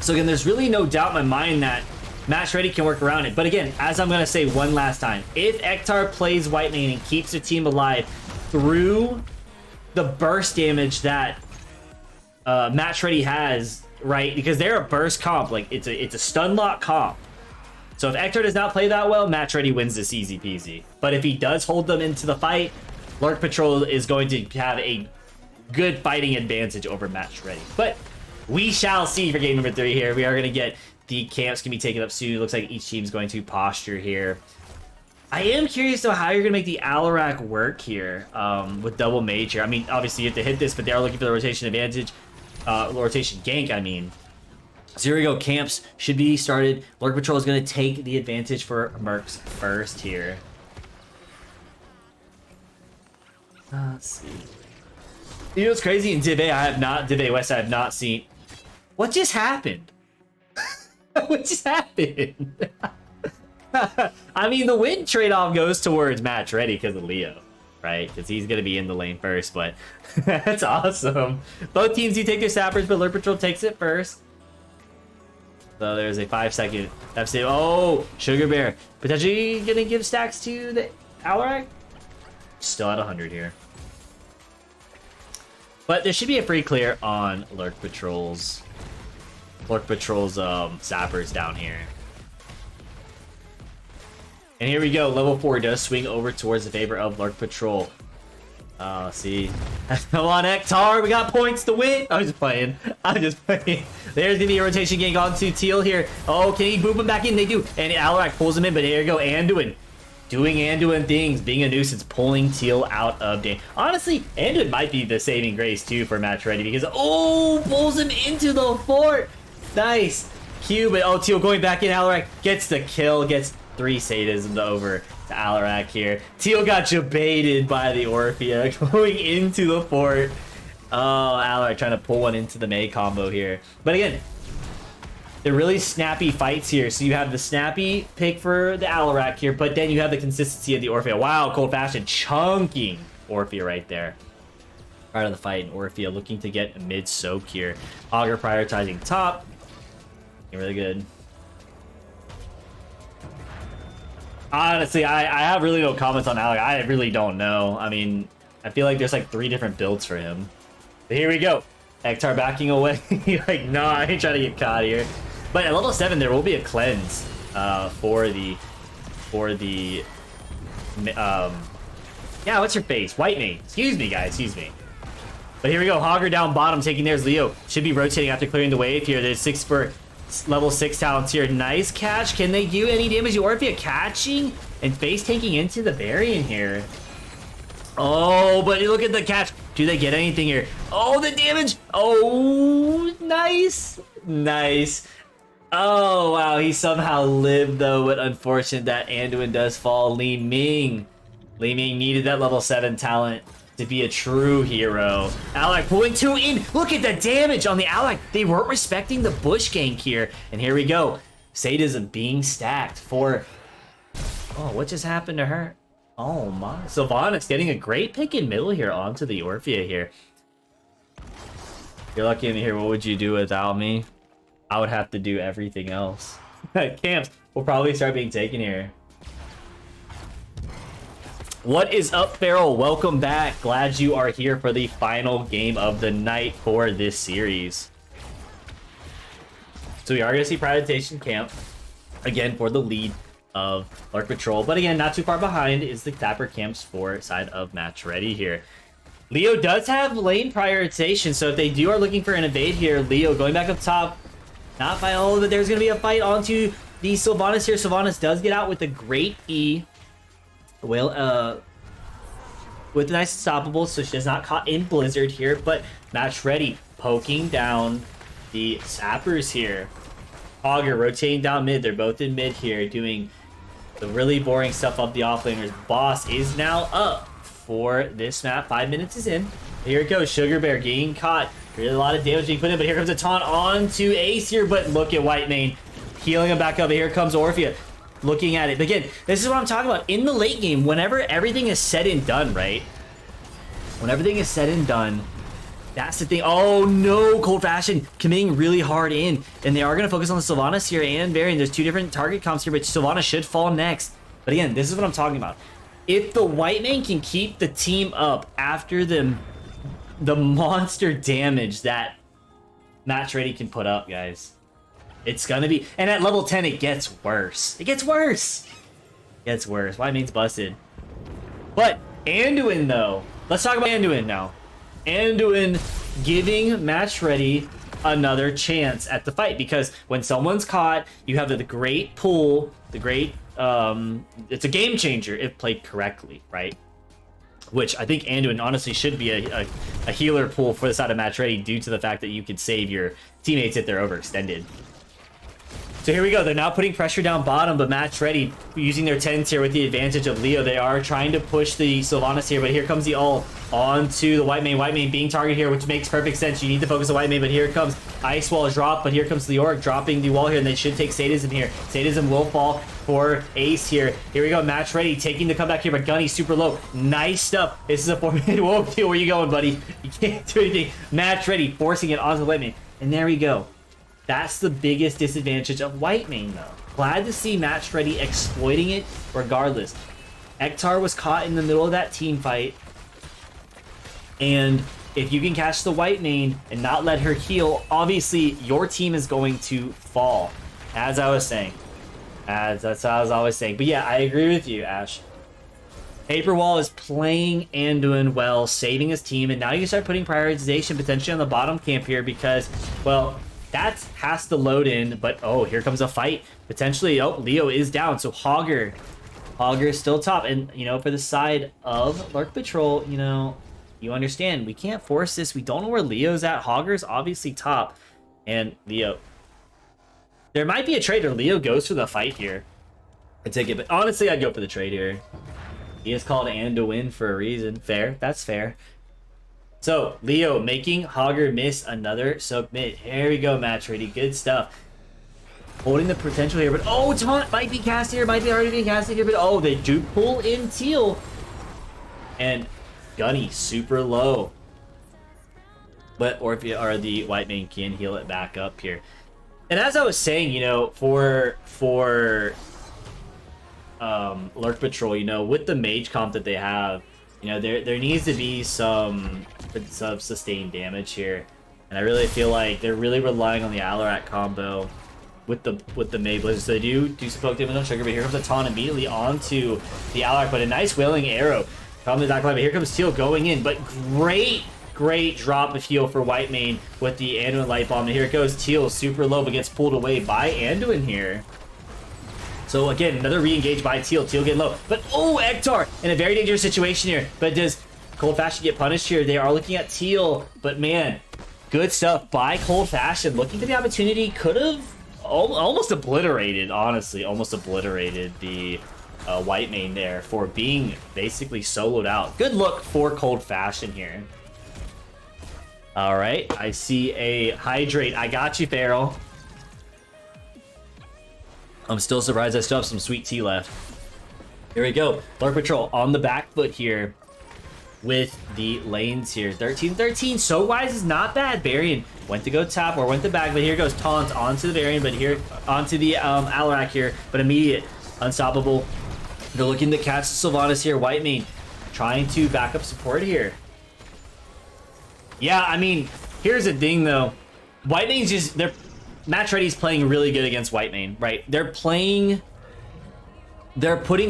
So again, there's really no doubt in my mind that Match Ready can work around it. But again, as I'm going to say one last time, if Ektar plays Whitemane and keeps the team alive through the burst damage that Match Ready has, right, because they're a burst comp, like it's a stun lock comp. So if Ektar does not play that well, Match Ready wins this easy peasy. But if he does hold them into the fight, Lurk Patrol is going to have a good fighting advantage over Match Ready. But we shall see for game number 3 here. We are going to get the camps can be taken up soon. It looks like each team's going to posture here. I am curious though how you're going to make the Alarak work here with double mage here. I mean, obviously you have to hit this, but they are looking for the rotation advantage. Rotation gank, I mean. So here we go. Camps should be started. Lurk Patrol is going to take the advantage for Mercs first here. Let's see. You know what's crazy? In Div A, Div A West, I have not seen. What just happened? What just happened? I mean, the win trade-off goes towards Match Ready because of Leo, right? Because he's going to be in the lane first, but that's awesome. Both teams do take their sappers, but Lurk Patrol takes it first. So there's a 5-second FC. Oh, Sugar Bear. Potentially going to give stacks to the Alarak. Still at 100 here. But there should be a free clear on Lurk Patrol's sappers down here. And here we go. Level 4 does swing over towards the favor of Lurk Patrol. See. Come on, Ektar. We got points to win. I'm just playing. There's going to be a rotation gank onto Teal here. Oh, can he boop him back in? They do. And Alarak pulls him in, but here you go. Anduin. Doing Anduin things. Being a nuisance. Pulling Teal out of game. Honestly, Anduin might be the saving grace, too, for Match Ready. Because, oh, pulls him into the fort. Nice. Q, but, oh, Teal going back in. Alarak gets the kill. Gets 3 sadism over to Alarak here. Teal got jebaited by the Orphea going into the fort. Oh, Alarak trying to pull one into the May combo here. But again, they're really snappy fights here. So you have the snappy pick for the Alarak here, but then you have the consistency of the Orphea. Wow, Cold Fashion chunking Orphea right there. Part of the fight, and Orphea looking to get a mid soak here. Augur prioritizing top. Really good. Honestly, I have really no comments on Alec. I really don't know. I mean, I feel like there's like 3 different builds for him. But here we go. Ektar backing away. Like, nah, I ain't trying to get caught here. But at level 7, there will be a cleanse for the yeah, Yeah, what's your face? White mane. Excuse me, guys. Excuse me. But here we go. Hogger down bottom, taking theirs. Leo should be rotating after clearing the wave here. There's 6 for level 6 talents here. Nice catch. Can they do any damage? Orphea catching and face tanking into the Varian here. Oh, but look at the catch. Do they get anything here? Oh, the damage. Oh, nice. Nice. Oh, wow. He somehow lived, though. But unfortunate that Anduin does fall. Li Ming needed that level 7 talent to be a true hero. Alak pulling 2 in. Look at the damage on the Alak. They weren't respecting the bush gank here. And here we go. Sadism being stacked for... Oh, what just happened to her? Oh my. Sylvanas getting a great pick in middle here onto the Orphea here. You're lucky in here. What would you do without me? I would have to do everything else. Camps will probably start being taken here. What is up, Farrell? Welcome back. Glad you are here for the final game of the night for this series. So we are going to see Privatization Camp again for the lead of Lurk Patrol. But again, not too far behind is the Dapper Camps for side of Match Ready here. Leo does have lane prioritization, so if they are looking for an evade here, Leo going back up top. Not by all, but there's going to be a fight onto the Sylvanas here. Sylvanas does get out with a great E. Well, with nice unstoppable, so she does not caught in Blizzard here, but Match Ready poking down the Sappers here. Augur rotating down mid. They're both in mid here, doing the really boring stuff up the offlaners. Boss is now up for this map. 5 minutes is in. Here it goes. Sugar Bear getting caught. Really a lot of damage being put in, but here comes a taunt on to Ace here, but look at White Mane healing him back up. Here comes Orphea. Looking at it. But again, this is what I'm talking about. In the late game, whenever everything is said and done, right? When everything is said and done, that's the thing. Oh no, Cold Fashion committing really hard in. And they are going to focus on the Sylvanas here and Varian. There's 2 different target comps here, but Sylvanas should fall next. But again, this is what I'm talking about. If the White Man can keep the team up after the monster damage that Match Ready can put up, guys. It's gonna be, and at level 10 it gets worse. It gets worse. It gets worse. Why means busted. But Anduin though, let's talk about Anduin now. Anduin giving Match Ready another chance at the fight, because when someone's caught, you have the great pull, the great it's a game changer if played correctly, right? Which I think Anduin honestly should be a healer pool for the side of Match Ready, due to the fact that you could save your teammates if they're overextended. So here we go. They're now putting pressure down bottom, but Match Ready using their 10s here with the advantage of Leo. They are trying to push the Sylvanas here, but here comes the ult onto the White Mane. White Mane being targeted here, which makes perfect sense. You need to focus the White Mane, but here comes Ice Wall drop, but here comes Lurk dropping the wall here, and they should take Sadism here. Sadism will fall for Ace here. Here we go. Match Ready taking the comeback here, but Gunny super low. Nice stuff. This is a 4-minute whoa. Where you going, buddy? You can't do anything. Match Ready forcing it onto the White Mane, and there we go. That's the biggest disadvantage of White Mane, though. Glad to see Match Ready exploiting it regardless. Ektar was caught in the middle of that team fight. And if you can catch the White Mane and not let her heal, obviously your team is going to fall. As I was saying. That's what I was always saying. But yeah, I agree with you, Ash. Paperwall is playing Anduin well, saving his team. And now you can start putting prioritization potentially on the bottom camp here because, well... that has to load in, but oh, here comes a fight. Potentially, oh, Leo is down, so Hogger is still top. And, you know, for the side of Lurk Patrol, you know, you understand, we can't force this. We don't know where Leo's at. Hogger's obviously top. And Leo, there might be a trade where Leo goes for the fight here. I take it, but honestly, I'd go for the trade here. He is called Anduin for a reason. Fair, that's fair. So, Leo making Hogger miss another soak mid. Here we go, Match Ready. Good stuff. Holding the potential here, but oh, taunt might be cast here, might be already being casted here, but oh, they do pull in Teal. And Gunny super low. But Orphea or the White Mane can heal it back up here. And as I was saying, you know, for Lurk Patrol, you know, with the mage comp that they have, you know, there needs to be some sustained damage here, and I really feel like they're really relying on the Alarak combo with the Mayblaze. So they do some poke damage on Sugar, but here comes a taunt immediately onto the Alarak, but a nice wailing arrow From the back line, but here comes Teal going in, but great drop of heal for Whitemane with the Anduin Light Bomb. And here it goes, Teal super low, but gets pulled away by Anduin here. So again, another re-engage by Teal. Teal getting low, but oh, Ektar in a very dangerous situation here. But does Cold Fashion get punished here? They are looking at Teal, but man, good stuff by Cold Fashion. Looking for the opportunity, could have almost obliterated, honestly, almost obliterated the Whitemane there for being basically soloed out. Good look for Cold Fashion here. All right, I see a Hydrate. I got you, Farrell. I'm still surprised I still have some sweet tea left. Here we go. Lurk Patrol on the back foot here with the lanes here. 13-13. So Wise is not bad. Varian went to go top or went to back, but here goes Taunt onto the Varian, but here onto the Alarak here, but immediate unstoppable. They're looking to catch Sylvanas here. Whitemane trying to back up support here. Yeah, I mean, here's the thing though. Whitemane's just, Match Ready's playing really good against Whitemane, right? They're putting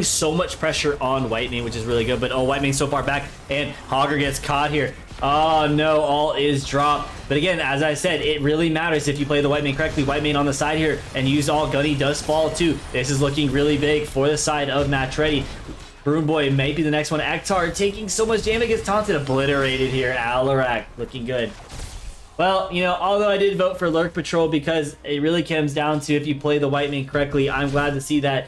so much pressure on Whitemane, which is really good, but oh, Whitemane's so far back, and Hogger gets caught here. Oh no, all is dropped. But again, as I said, it really matters if you play the Whitemane correctly. Whitemane on the side here, and use all. Gunny does fall too. This is looking really big for the side of Match Ready. Broom Boy may be the next one. Ektar taking so much damage, gets taunted, obliterated here. Alarak looking good. Well, you know, although I did vote for Lurk Patrol because it really comes down to if you play the Whitemane correctly, I'm glad to see that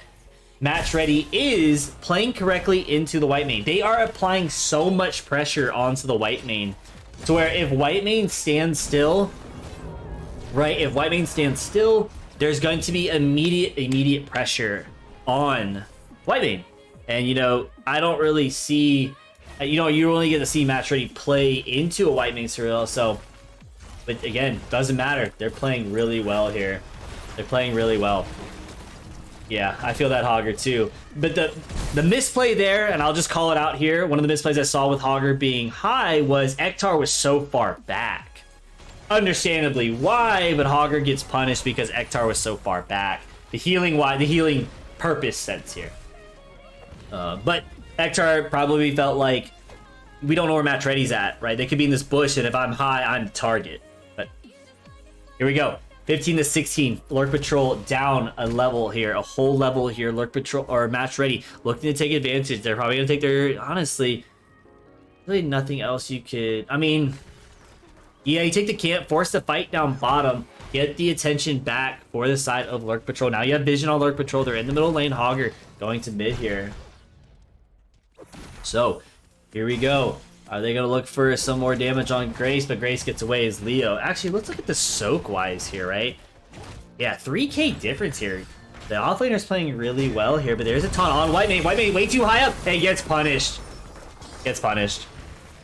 Match Ready is playing correctly into the Whitemane. They are applying so much pressure onto the Whitemane to where if Whitemane stands still, right, if Whitemane stands still, there's going to be immediate pressure on Whitemane. And, you know, I don't really see, you know, you only get to see Match Ready play into a Whitemane surreal, so, but again, doesn't matter. They're playing really well here. They're playing really well. Yeah, I feel that Hogger too. But the misplay there, and I'll just call it out here, one of the misplays I saw with Hogger being high was Ektar was so far back. Understandably why, but Hogger gets punished because Ektar was so far back. The healing purpose sense here. But Ektar probably felt like we don't know where Match Ready's at, right? They could be in this bush, and if I'm high, I'm the target. But here we go. 15-16. Lurk Patrol down a level here, a whole level here. Lurk Patrol or Match Ready looking to take advantage. They're probably gonna take their, honestly, really nothing else you could. I mean, yeah, you take the camp, force the fight down bottom, get the attention back for the side of Lurk Patrol. Now you have vision on Lurk Patrol. They're in the middle lane. Hogger going to mid here. So here we go. Are they going to look for some more damage on Grace? But Grace gets away as Leo. Actually, let's look at the soak-wise here, right? Yeah, 3k difference here. The offlaner's playing really well here, but there's a taunt on Whitemane. Whitemane way too high up and gets punished. Gets punished.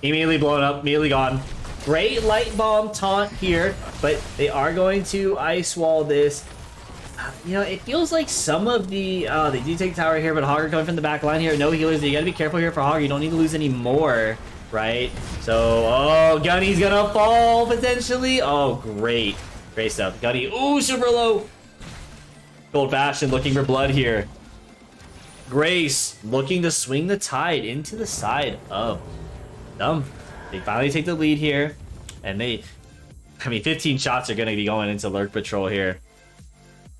Immediately blown up, immediately gone. Great light bomb taunt here, but they are going to ice wall this. You know, it feels like some of the, they do take the tower here, but Hogger coming from the back line here. No healers. You got to be careful here for Hogger. You don't need to lose any more. Right? So, oh, Gunny's gonna fall potentially. Oh, great. Great stuff. Gunny, ooh, super low. Cold Fashion looking for blood here. Grace looking to swing the tide into the side of them. They finally take the lead here. And they, I mean, 15 shots are gonna be going into Lurk Patrol here.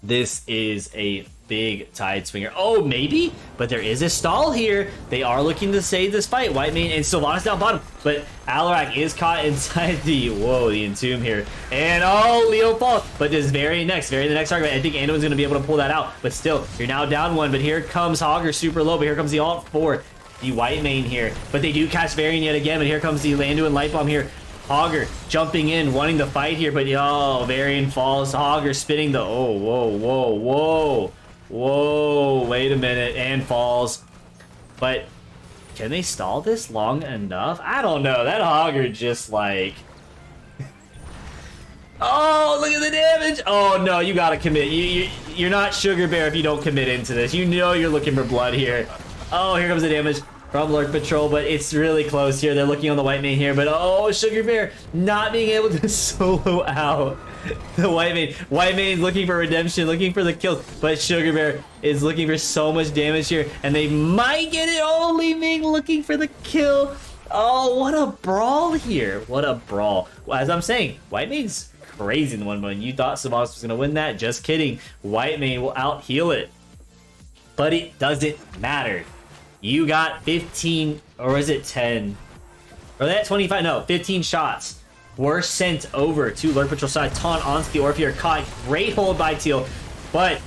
This is a big tide swinger. Oh, maybe, but there is a stall here. They are looking to save this fight. Whitemane and Sylvanas down bottom, but Alarak is caught inside the, whoa, the Entomb here. And oh, Leo falls, but this very the next target. I think Anduin's gonna be able to pull that out, but still, you're now down one, but here comes Hogger super low, but here comes the ult for the Whitemane here. But they do catch Varian yet again, but here comes the Anduin Light Bomb here. Hogger jumping in, wanting to fight here, but oh, Varian falls. Hogger spinning the, oh, whoa, wait a minute, and falls. But can they stall this long enough? I don't know. That Hogger just like, oh, look at the damage. Oh no, you gotta commit. You're not Sugar Bear if you don't commit into this. You know you're looking for blood here. Oh, here comes the damage from Lurk Patrol, but it's really close here. They're looking on the white main here, but oh, Sugar Bear not being able to solo out the white main. White main is looking for redemption, looking for the kills, but Sugar Bear is looking for so much damage here, and they might get it. Oh, Li Ming looking for the kill. Oh, what a brawl here. What a brawl. As I'm saying, white main's crazy in the 1v1. You thought Savas was going to win that? Just kidding. White main will out heal it. But it doesn't matter. You got 15, or was it 10? Or that 25? No, 15 shots were sent over to Lurk Patrol side. Taunt onto the Orpheus, caught. Great hold by Teal, but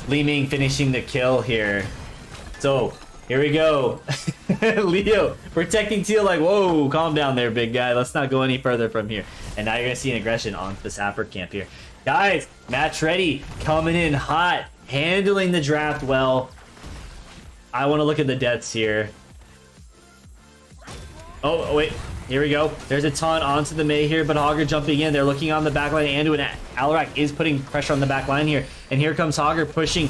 Li Ming finishing the kill here. So here we go. Leo protecting Teal like, whoa, calm down there, big guy. Let's not go any further from here. And now you're gonna see an aggression onto the Sapper camp here. Guys, match ready, coming in hot, handling the draft well. I want to look at the deaths here. Oh, wait. Here we go. There's a taunt onto the Mei here, but Hogger jumping in. They're looking on the back line. Anduin and Alarak is putting pressure on the back line here. And here comes Hogger pushing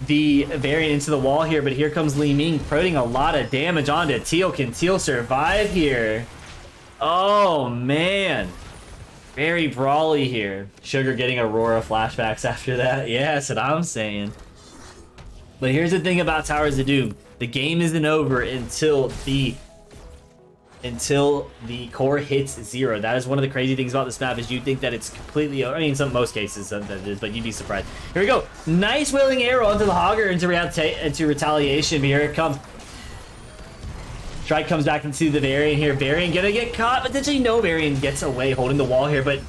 the variant into the wall here, but here comes Li Ming putting a lot of damage onto Teal. Can Teal survive here? Oh, man. Very brawly here. Sugar getting Aurora flashbacks after that. Yeah, that's what I'm saying. But here's the thing about Towers of Doom. The game isn't over until the core hits 0. That is one of the crazy things about this map, is you think that it's completely over. I mean, most cases that it is, but you'd be surprised. Here we go. Nice wheeling arrow onto the Hogger into retaliation. But here it comes. Strike comes back into the Varian here. Varian gonna get caught. Potentially no. Varian gets away, holding the wall here, but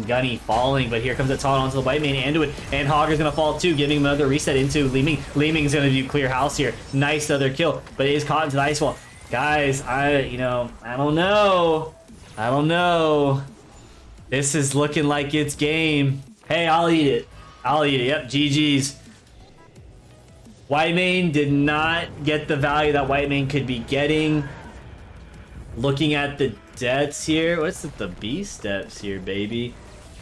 Gunny falling. But here comes a taunt onto the white main Anduin, and Hogger's gonna fall too, giving him another reset into Li Ming. Li Ming's gonna do clear house here. Nice other kill, but it is caught into the ice wall. Guys, I don't know. I don't know. This is looking like it's game. Hey, I'll eat it. I'll eat it. Yep, GG's. White main did not get the value that white main could be getting. Looking at the deaths here. What's the B steps here, baby?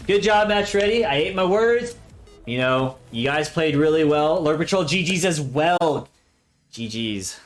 Good job, match ready. I ate my words. You know, you guys played really well. Lurk Patrol, GG's as well. GG's.